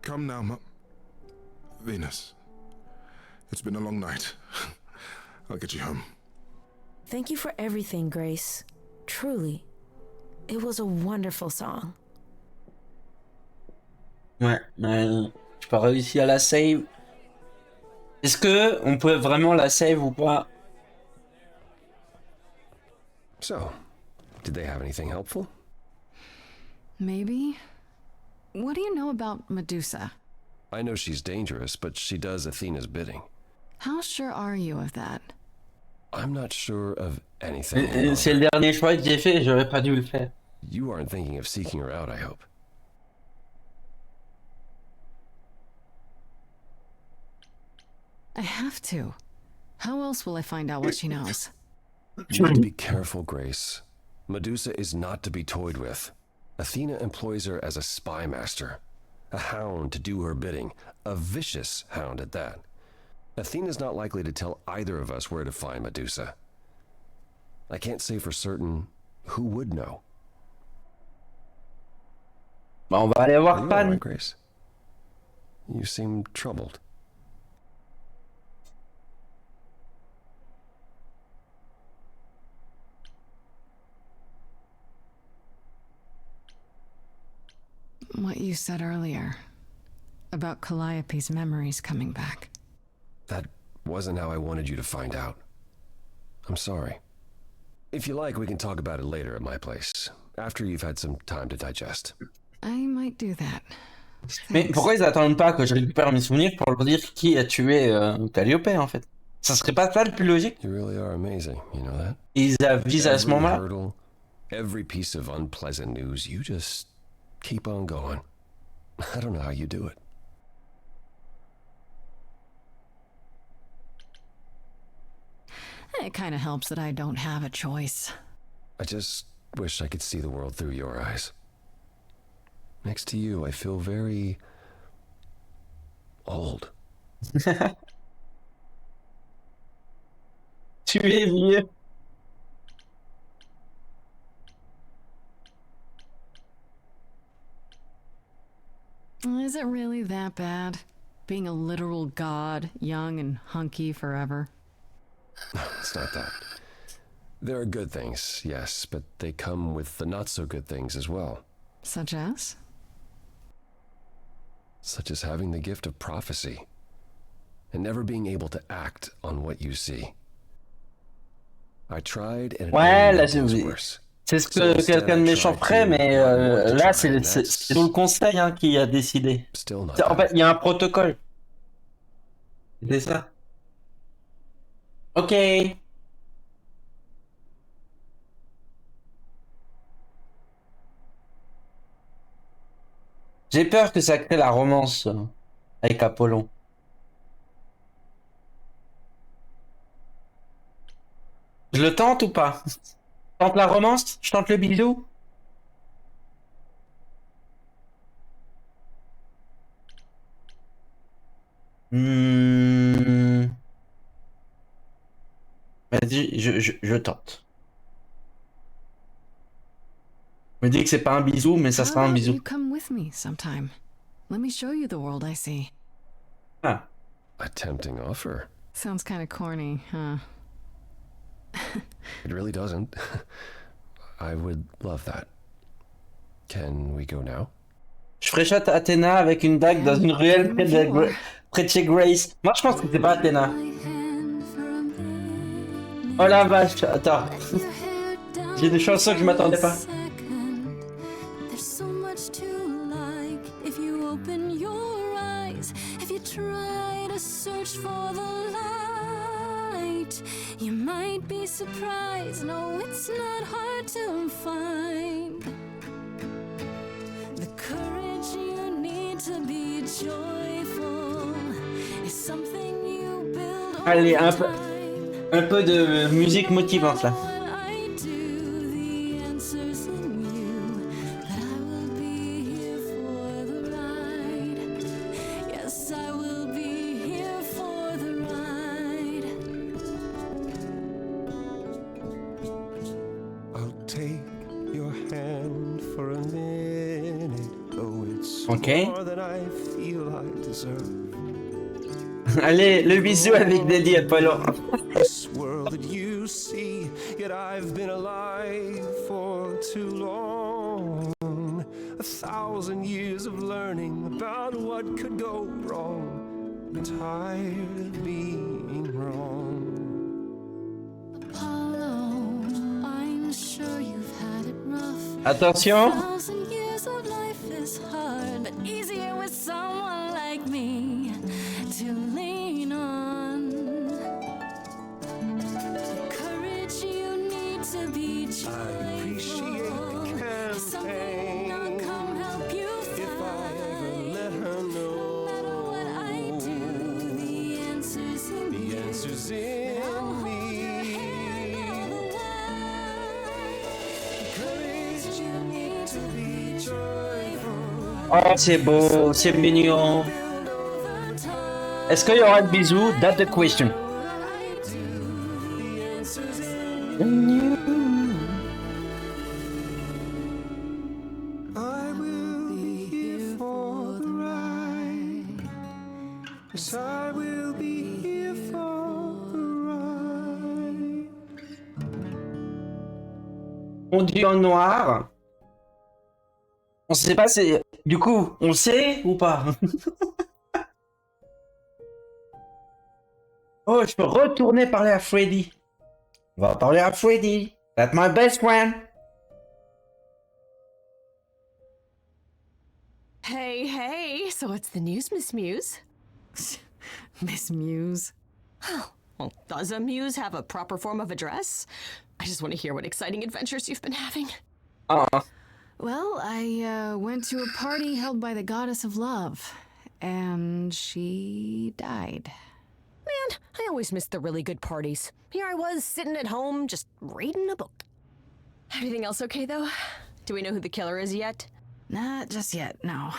Come now, Venus. It's been a long night. I'll get you home. Thank you for everything, Grace. Truly. It was a wonderful song. Ouais, j'ai pas réussi à la save. Est-ce que on peut vraiment la save ou pas? So, did they have anything helpful? Maybe? What do you know about Medusa? I know she's dangerous, but she does Athena's bidding. How sure are you of that? I'm not sure of anything. C'est le dernier choix que j'ai fait, j'aurais pas dû le faire. You aren't thinking of seeking her out, I hope. I have to. How else will I find out what she knows? You have to be careful, Grace. Medusa is not to be toyed with. Athena employs her as a spy master, a hound to do her bidding, a vicious hound at that. Athena's not likely to tell either of us where to find Medusa. I can't say for certain who would know. Bah, on va aller Are voir you all Pan. right, Grace? You seem troubled. What you said earlier about Calliope's memories coming back. That wasn't how I wanted you to find out. I'm sorry. If you like, we can talk about it later at my place, after you've had some time to digest. I might do that. Mais Thanks. pourquoi ils attendent pas que je récupère mes souvenirs pour leur dire qui a tué Calliope en fait? Ça serait pas ça le plus logique? You really are amazing, you know that? Ils avisent à ce Every moment-là? hurdle, every piece of unpleasant news, you just keep on going. I don't know how you do it. It kind of helps that I don't have a choice. I just wish I could see the world through your eyes. Next to you, I feel very old. Tu es vieux. Is it really that bad? Being a literal god, young and hunky forever? It's not that. There are good things, yes, but they come with the not-so-good things as well. Such as? Such as having the gift of prophecy and never being able to act on what you see. I tried and it Ouais, only là made things c'est worse. ce que quelqu'un de méchant ferait, mais là c'est tout le conseil hein, qui a décidé. Still not En fait, bad. il y a un protocole. C'est ça. Ok. J'ai peur que ça crée la romance avec Apollon. Je le tente ou pas? Je tente la romance? Je tente le bisou? Vas-y, je tente. Je me dis que c'est pas un bisou, mais ça How sera un about bisou. you come with me sometime? Let me show you the world I see. Ah. A tempting offer. Sounds kind of corny, huh? It really doesn't. I would love that. Can we go now? Je ferais shot Athéna avec une dague dans une ruelle près de chez Grace. Moi, je pense que c'est pas Athéna. Oh la vache, attends. J'ai des chansons que je m'attendais pas. There's so much to like if you open your eyes. If you try to search for the light, you might be surprised. No, it's not hard to find. The courage you need to be joyful is something you build over Allez, time. un peu de musique motivante là. Ok. Allez, le bisou avec Daddy Apollo. This world that you see, yet I've been alive for too long. 1,000 years of learning about what could go wrong. I'm tired of being wrong. Apollo, I'm sure you've had it rough. Attention. 1,000 years of life is hard, but easier with someone like me to lean on. The courage you need to be joyful is something I'll come help you find. If I ever let her know, no matter what I do, the answer's in the you. answer's And in I'll hold your me. hand all the while. The courage you need to be joyful. Oh, c'est beau, c'est mignon. Est-ce qu'il y aura le bisou? That's the question. I will be here for the ride. Yes, I will be here for the ride. On dit en noir. On sait pas, c'est. Du coup, on sait ou pas? Oh, je peux retourner parler à Freddy. On va parler à Freddy. That's my best friend. Hey, hey, so what's the news, Miss Muse? Miss Muse? Well, does a muse have a proper form of address? I just want to hear what exciting adventures you've been having. Well, I went to a party held by the goddess of love, and she died. Man, I always miss the really good parties. Here I was, sitting at home, just reading a book. Everything else okay, though? Do we know who the killer is yet? Not just yet, no.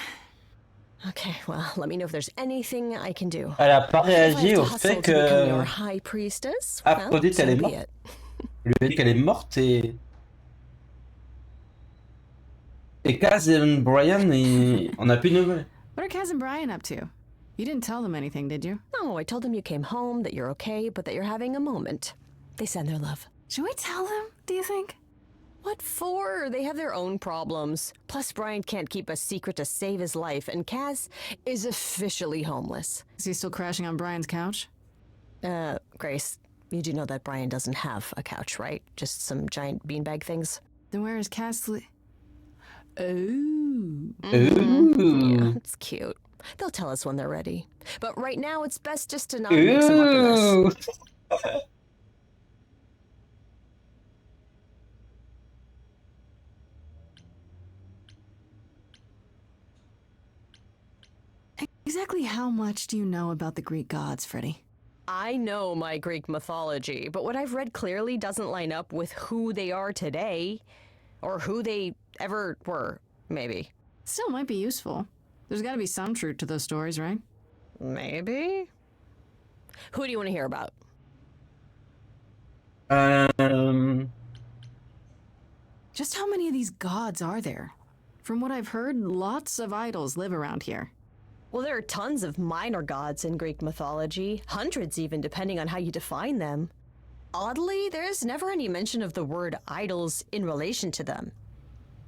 Okay, well, let me know if there's anything I can do. Elle a pas If I have réagi to au hustle fait to que become your high priestess, well, Aphrodite, elle so est be morte. it. Lui a dit qu'elle est morte et Kaz et Brian, on n'a plus de nouvelles. What are Kaz and Brian up to? You didn't tell them anything, did you? No, I told them you came home, that you're okay, but that you're having a moment. They send their love. Should we tell them, do you think? What for? They have their own problems. Plus, Brian can't keep a secret to save his life, and Kaz is officially homeless. Is he still crashing on Brian's couch? Grace, you do know that Brian doesn't have a couch, right? Just some giant beanbag things? Then where is Kaz Oh. Ooh. Yeah, it's cute. They'll tell us when they're ready. But right now, it's best just to not mix them up in this. Exactly how much do you know about the Greek gods, Freddy? I know my Greek mythology, but what I've read clearly doesn't line up with who they are today. Or who they ever were, maybe. Still might be useful. There's gotta be some truth to those stories, right? Maybe? Who do you want to hear about? Just how many of these gods are there? From what I've heard, lots of idols live around here. Well, there are tons of minor gods in Greek mythology, hundreds even, depending on how you define them. Oddly, there's never any mention of the word idols in relation to them.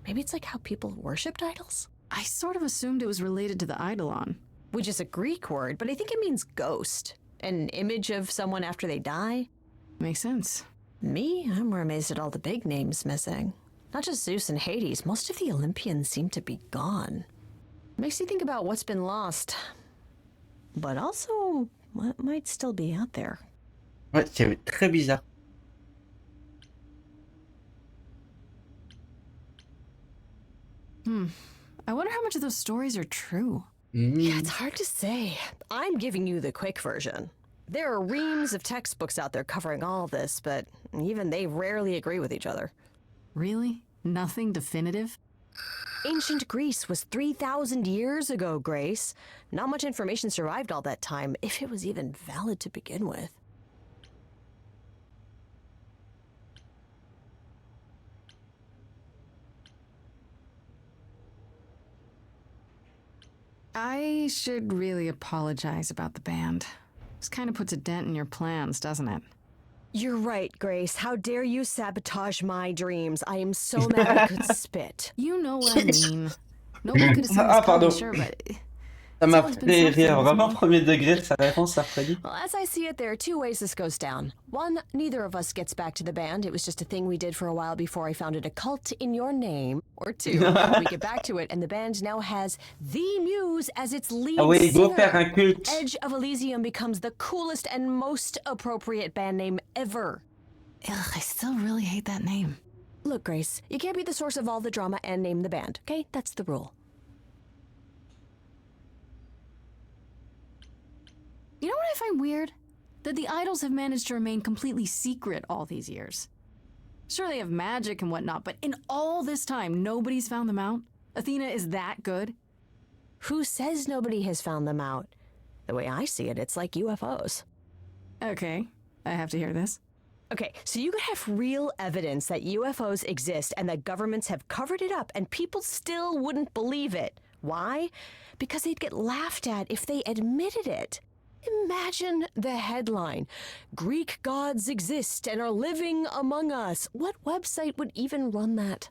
Maybe it's like how people worshipped idols? I sort of assumed it was related to the Eidolon. Which is a Greek word, but I think it means ghost. An image of someone after they die. Makes sense. Me, I'm more amazed at all the big names missing. Not just Zeus and Hades, most of the Olympians seem to be gone. Makes you think about what's been lost. But also, what might still be out there. Ouais, c'est très bizarre. I wonder how much of those stories are true. Yeah, it's hard to say. I'm giving you the quick version. There are reams of textbooks out there covering all this, but even they rarely agree with each other. Really? Nothing definitive? Ancient Greece was 3,000 years ago, Grace. Not much information survived all that time, if it was even valid to begin with. I should really apologize about the band. This kind of puts a dent in your plans, doesn't it? You're right, Grace. How dare you sabotage my dreams? I am so mad I could spit. You know what I mean. Nobody could have seen this pardon. coming, sure, but... Ça m'a fait rire vraiment premier degré sa réponse à Freddy. Well, as I see it, there are two ways this goes down. One, neither of us gets back to the band. It was just a thing we did for a while before I founded a cult in your name. Or two, we get back to it and the band now has the Muse as its lead Ah oui, go singer. faire un culte. Edge of Elysium becomes the coolest and most appropriate band name ever. Ugh, I still really hate that name. Look, Grace, you can't be the source of all the drama and name the band, okay? That's the rule. You know what I find weird? That the idols have managed to remain completely secret all these years. Sure, they have magic and whatnot, but in all this time, nobody's found them out? Athena is that good? Who says nobody has found them out? The way I see it, it's like UFOs. Okay, I have to hear this. Okay, so you could have real evidence that UFOs exist and that governments have covered it up and people still wouldn't believe it. Why? Because they'd get laughed at if they admitted it. Imagine the headline. Greek gods exist and are living among us. What website would even run that?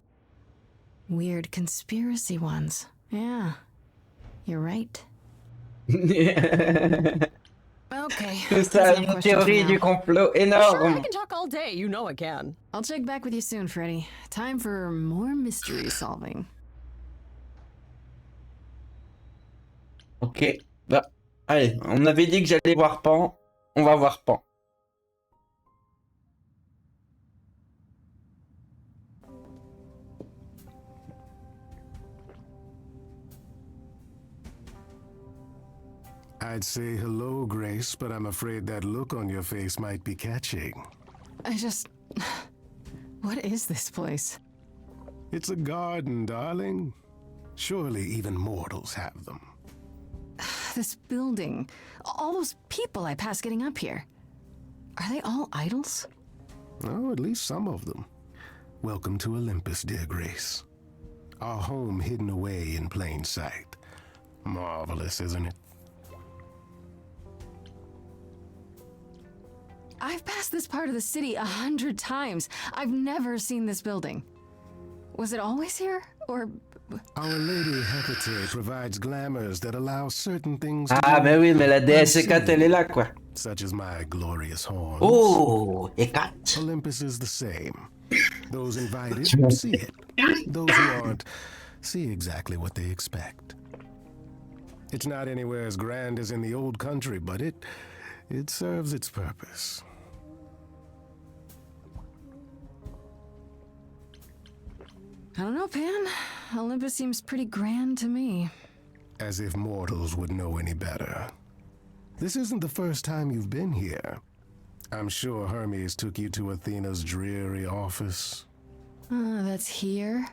Weird conspiracy ones. Yeah, you're right. Okay. Tout ça, that's enough une questions théorie for du now. complot Sure, I énorme. can talk all day. You know I can. I'll check back with you soon, Freddy. Time for more mystery solving. Ok, bah, allez, on avait dit que j'allais voir Pan, on va voir Pan. I'd say hello, Grace, but I'm afraid that look on your face might be catching. What is this place? It's a garden, darling. Surely even mortals have them. This building. All those people I passed getting up here. Are they all idols? Oh, at least some of them. Welcome to Olympus, dear Grace. Our home hidden away in plain sight. Marvelous, isn't it? I've passed this part of the city 100 times. I've never seen this building. Was it always here? Or... Our Lady Hecate provides glamours that allow certain things to Ah, go bah oui, mais la déesse unseen, Hécate, elle est là, quoi. such as my glorious horns. Oh, Hécate. Olympus is the same. Those invited see it. Those who aren't see exactly what they expect. It's not anywhere as grand as in the old country, but it serves its purpose. I don't know, Pan. Olympus seems pretty grand to me. As if mortals would know any better. This isn't the first time you've been here. I'm sure Hermes took you to Athena's dreary office. That's here?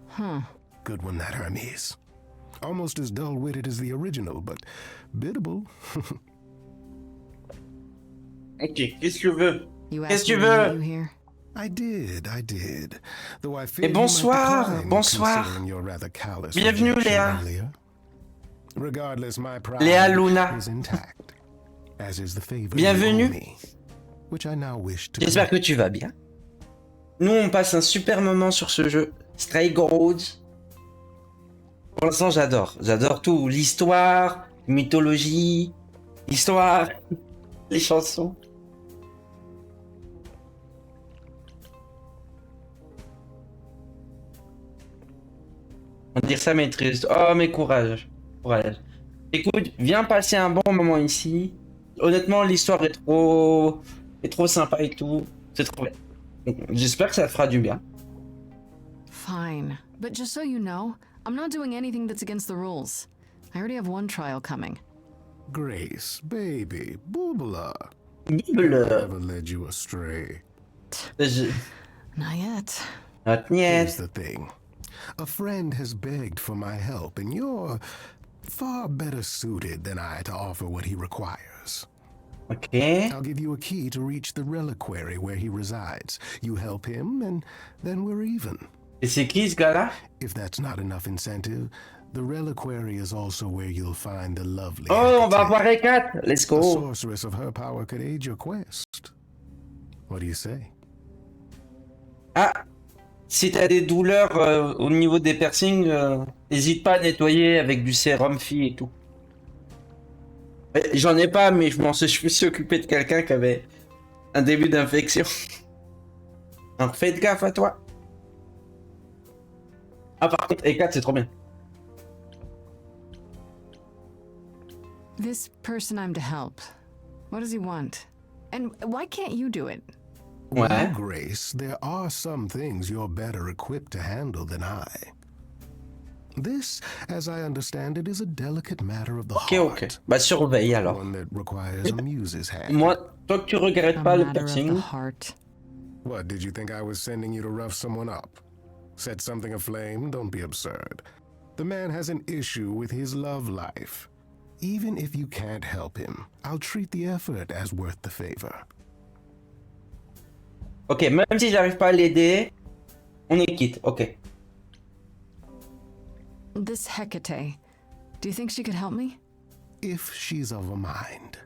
Huh. Good one, that Hermes. Almost as dull-witted as the original, but biddable. Ok, qu'est-ce que tu veux? You Qu'est-ce asked que tu me to meet veux? you here. I did. Though I fear Et bonsoir, bonsoir. Bienvenue, Léa. Regardless, my pride Léa Luna. is intact, as is the favor Bienvenue. you owe me, which I now wish to J'espère que tu vas bien. Nous, on passe un super moment sur ce jeu. Stray Gods. pour l'instant, j'adore. J'adore tout. L'histoire, mythologie, l'histoire, les chansons. On va dire ça maîtrise. Oh, mais courage. Courage. Écoute, viens passer un bon moment ici. Honnêtement, l'histoire est trop sympa et tout. C'est trop bien. J'espère que ça te fera du bien. Fine. But just so you know, I'm not doing anything that's against the rules. I already have one trial coming. Grace, baby, Boobala. Bible. Never led you astray. Not yet. Not Here's yet. the thing. A friend has begged for my help, and you're far better suited than I to offer what he requires. Ok. I'll give you a key to reach the reliquary where he resides. You help him, and then we're even. Et c'est qui ce gars-là? If that's not enough incentive, the reliquary is also where you'll find the lovely Oh, on va Hecate. voir Hécate. Let's A go. sorceress of her power could aid your quest. What do you say? Ah, si t'as des douleurs au niveau des piercings, n'hésite pas à nettoyer avec du sérum fille et tout. J'en ai pas, mais je me suis occupé de quelqu'un qui avait un début d'infection. Alors faites gaffe à toi. Ah, par contre, Hécate, c'est trop bien. This person I'm to help. What does he want? And why can't you do it? Well, Ouais. Grace, there are some things you're better equipped to handle than I. This, as I understand it, is a delicate matter of the Ok, heart. ok. Bah surveille alors. One that requires a muse's hand. Moi, tant que tu regrettes A pas le matter of the piercing. heart. What, did you think I was sending you to rough someone up? Set something aflame? Don't be absurd. The man has an issue with his love life. Even if you can't help him, I'll treat the effort as worth the favor. Ok, même si j'arrive pas à l'aider, on est quitte. Ok. This Hecate. Do you think she could help me? If she's of a mind.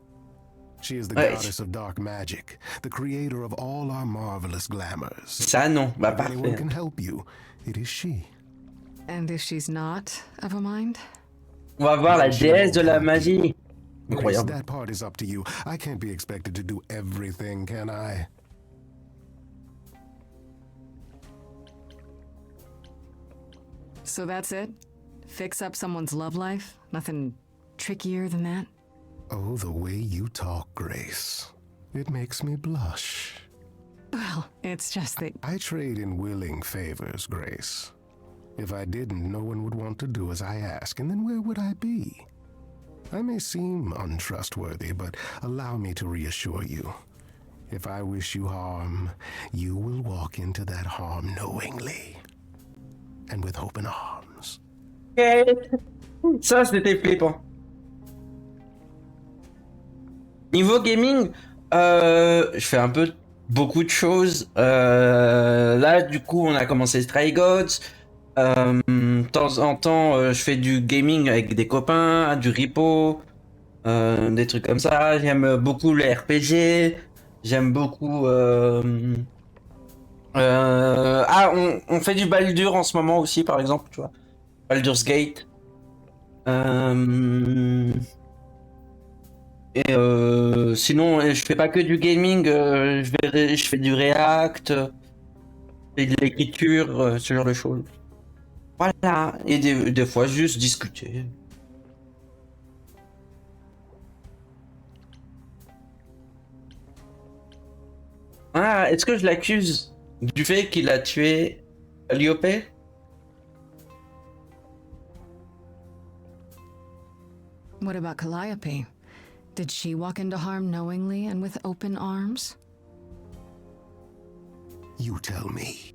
She is the Ouais. goddess of dark magic, the creator of all our marvelous glamours. Ça non, bah If anyone parfait. can help you, it is she. And if she's not of a mind? On va voir la She déesse de won't la help you. magie. Grace, Incroyable. that part is up to you. I can't be expected to do everything, can I? So that's it? Fix up someone's love life? Nothing trickier than that? Oh, the way you talk, Grace. It makes me blush. Well, it's just that I trade in willing favors, Grace. If I didn't, no one would want to do as I ask, and then where would I be? I may seem untrustworthy, but allow me to reassure you. If I wish you harm, you will walk into that harm knowingly and with open arms. Ok. Ça, c'était flippant. Niveau gaming, je fais un peu beaucoup de choses. Là, du coup, on a commencé Stray Gods. De temps en temps, je fais du gaming avec des copains, du repo, des trucs comme ça. J'aime beaucoup les RPG. J'aime beaucoup. Ah, on fait du Baldur en ce moment aussi, par exemple, tu vois. Baldur's Gate. Sinon, je fais pas que du gaming, je fais du React, et de l'écriture, ce genre de choses. Voilà, et des fois juste discuter. Ah, est-ce que je l'accuse du fait qu'il a tué Lyope? what about Calliope? Did she walk into harm knowingly and with open arms? You tell me.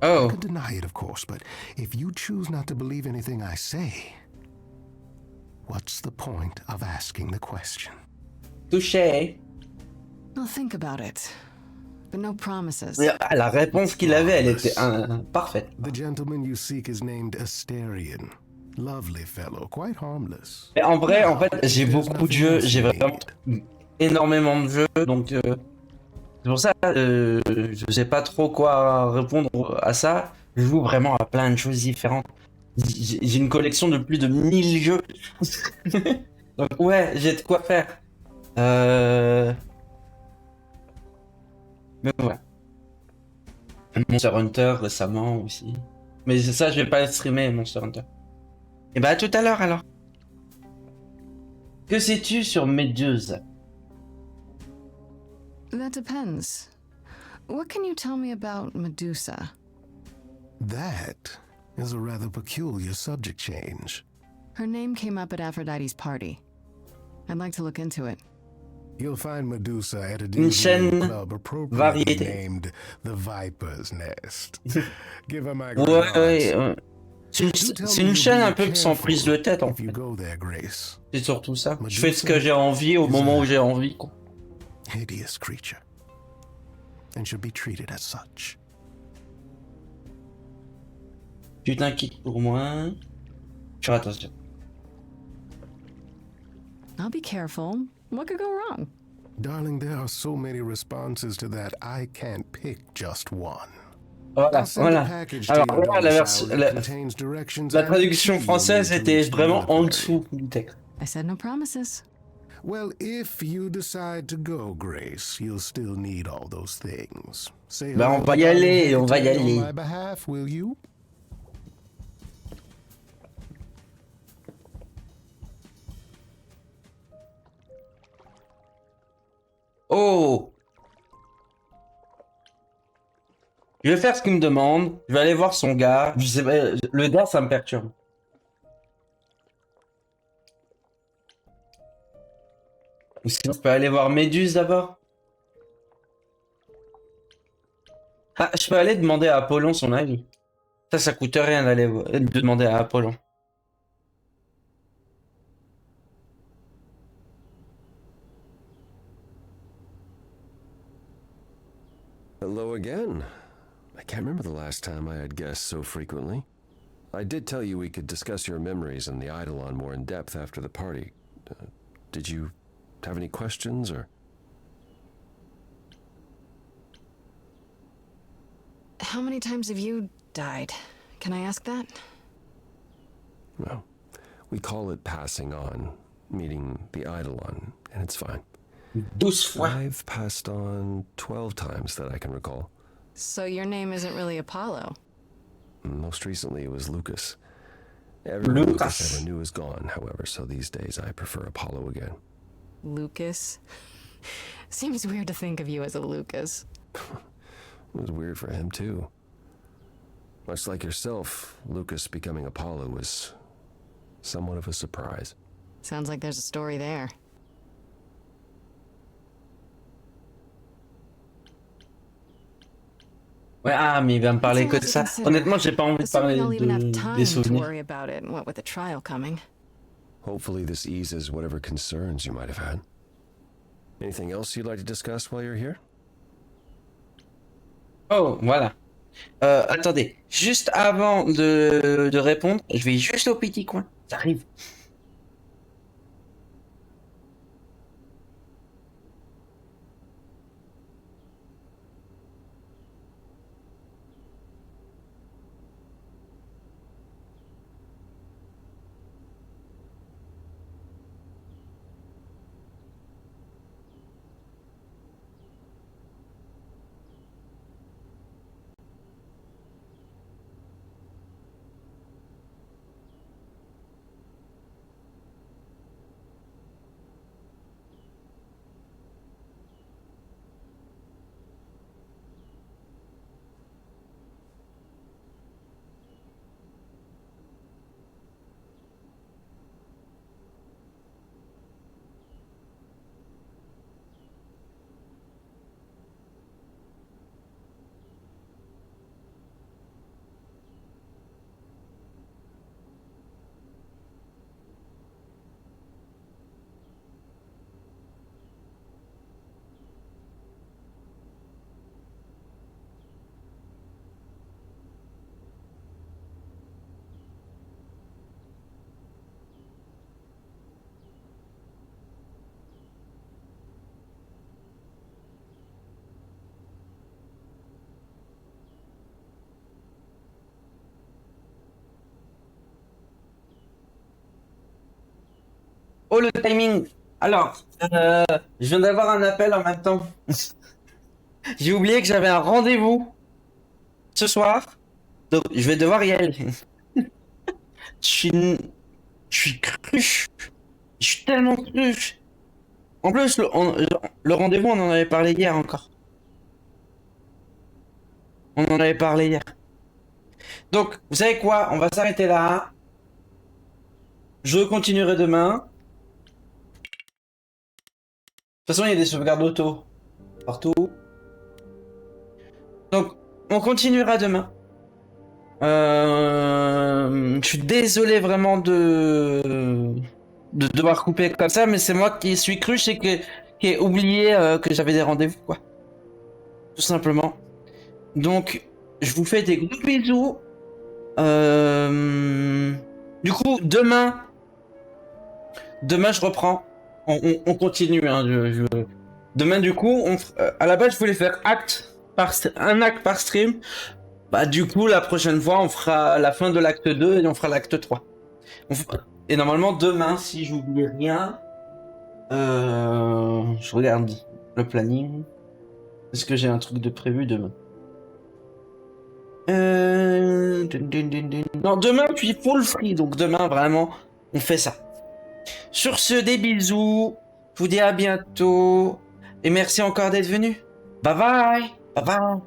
I Oh, could deny it, of course, but if you choose not to believe anything I say, what's the point of asking the question? touché. I'll think about it. But no promises. La réponse qu'il avait, elle était parfaite. The gentleman you seek is named Asterion. Lovely fellow, quite harmless. Et en vrai, en fait, j'ai beaucoup de jeux, j'ai vraiment énormément de jeux, donc c'est pour ça, je sais pas trop quoi répondre à ça. Je joue vraiment à plein de choses différentes. J'ai une collection de plus de 1000 jeux. Donc ouais, j'ai de quoi faire. Mais voilà. Monster Hunter récemment aussi. Mais ça, je vais pas streamer Monster Hunter. Et bah à tout à l'heure alors. Que sais-tu sur Méduse? That depends. What can you tell me about Medusa? That is a rather peculiar subject change. Her name came up at Aphrodite's party. I'd like to look into it. You'll find Medusa at a Une chaîne club appropriately variété. named the Viper's Nest. Give her my Ouais, ouais, regards. ouais. C'est une chaîne un peu sans prise de tête en If you fait. go there, Grace. C'est surtout ça. Je fais ce que j'ai envie au moment où j'ai envie, quoi. Hideous creature, and should be treated as such. Tu t'inquiètes pour moi. Faire attention. I'll be careful. What could go wrong? Darling, there are so many responses to that, I can't pick just one. Voilà, I'll send a voilà. package to Alors your voilà, la, domicile that la contains directions la and traduction key you'll française need to était reach the vraiment en library. dessous du texte. I said no promises. Well, if you decide to go, Grace, you'll still need all those things. Say Bah, on hello va to y aller, Darling on va y Hecate aller. on my behalf, will you? Oh! Je vais faire ce qu'il me demande. Je vais aller voir son gars. Je sais pas, le gars, ça me perturbe. Ou sinon, je peux aller voir Méduse d'abord. Ah, je peux aller demander à Apollon son avis. Ça coûte rien d'aller de demander à Apollon. Hello again. I can't remember the last time I had guests so frequently. I did tell you we could discuss your memories and the Eidolon more in depth after the party. Did you have any questions, or? How many times have you died? Can I ask that? Well, we call it passing on, meeting the Eidolon, and it's fine. 12 fois. I've passed on 12 times that I can recall. So your name isn't really Apollo. Most recently it was Lucas. Everyone Lucas Lucas. ever knew is gone, however, so these days I prefer Apollo again. Lucas? Seems weird to think of you as a Lucas. It was weird for him, too. Much like yourself, Lucas becoming Apollo was somewhat of a surprise. Sounds like there's a story there. Ouais, ah, mais il va me parler que de ça. Honnêtement, j'ai pas envie de parler Assuming I'll even have des time to souvenirs. worry about it, what with the trial coming. Hopefully this eases whatever concerns you might have had. Anything else you'd like to discuss while you're here? Oh, voilà. Attendez, juste avant de répondre, je vais juste au petit coin. J'arrive. Oh, le timing. Alors, je viens d'avoir un appel en même temps. J'ai oublié que j'avais un rendez-vous ce soir. Donc, je vais devoir y aller. Je suis, je suis cru. Je suis tellement cru. En plus, le rendez-vous, on en avait parlé hier encore. On en avait parlé hier. Donc, vous savez quoi? On va s'arrêter là. Je continuerai demain. De toute façon, il y a des sauvegardes auto partout. Donc, on continuera demain. Je suis désolé vraiment de devoir couper comme ça, mais c'est moi qui suis cru, qui ai oublié que j'avais des rendez-vous, quoi. Tout simplement. Donc, je vous fais des gros bisous. Du coup, demain, je reprends. On continue. Hein, Demain, du coup, à la base, je voulais faire un acte par stream. Bah, du coup, la prochaine fois, on fera la fin de l'acte 2 et on fera l'acte 3. Et normalement, demain, si j'oublie rien, je regarde le planning. Est-ce que j'ai un truc de prévu demain? Non, demain, je suis full free, donc demain, vraiment, on fait ça. Sur ce, des bisous. Je vous dis à bientôt. Et merci encore d'être venu. Bye bye. Bye bye.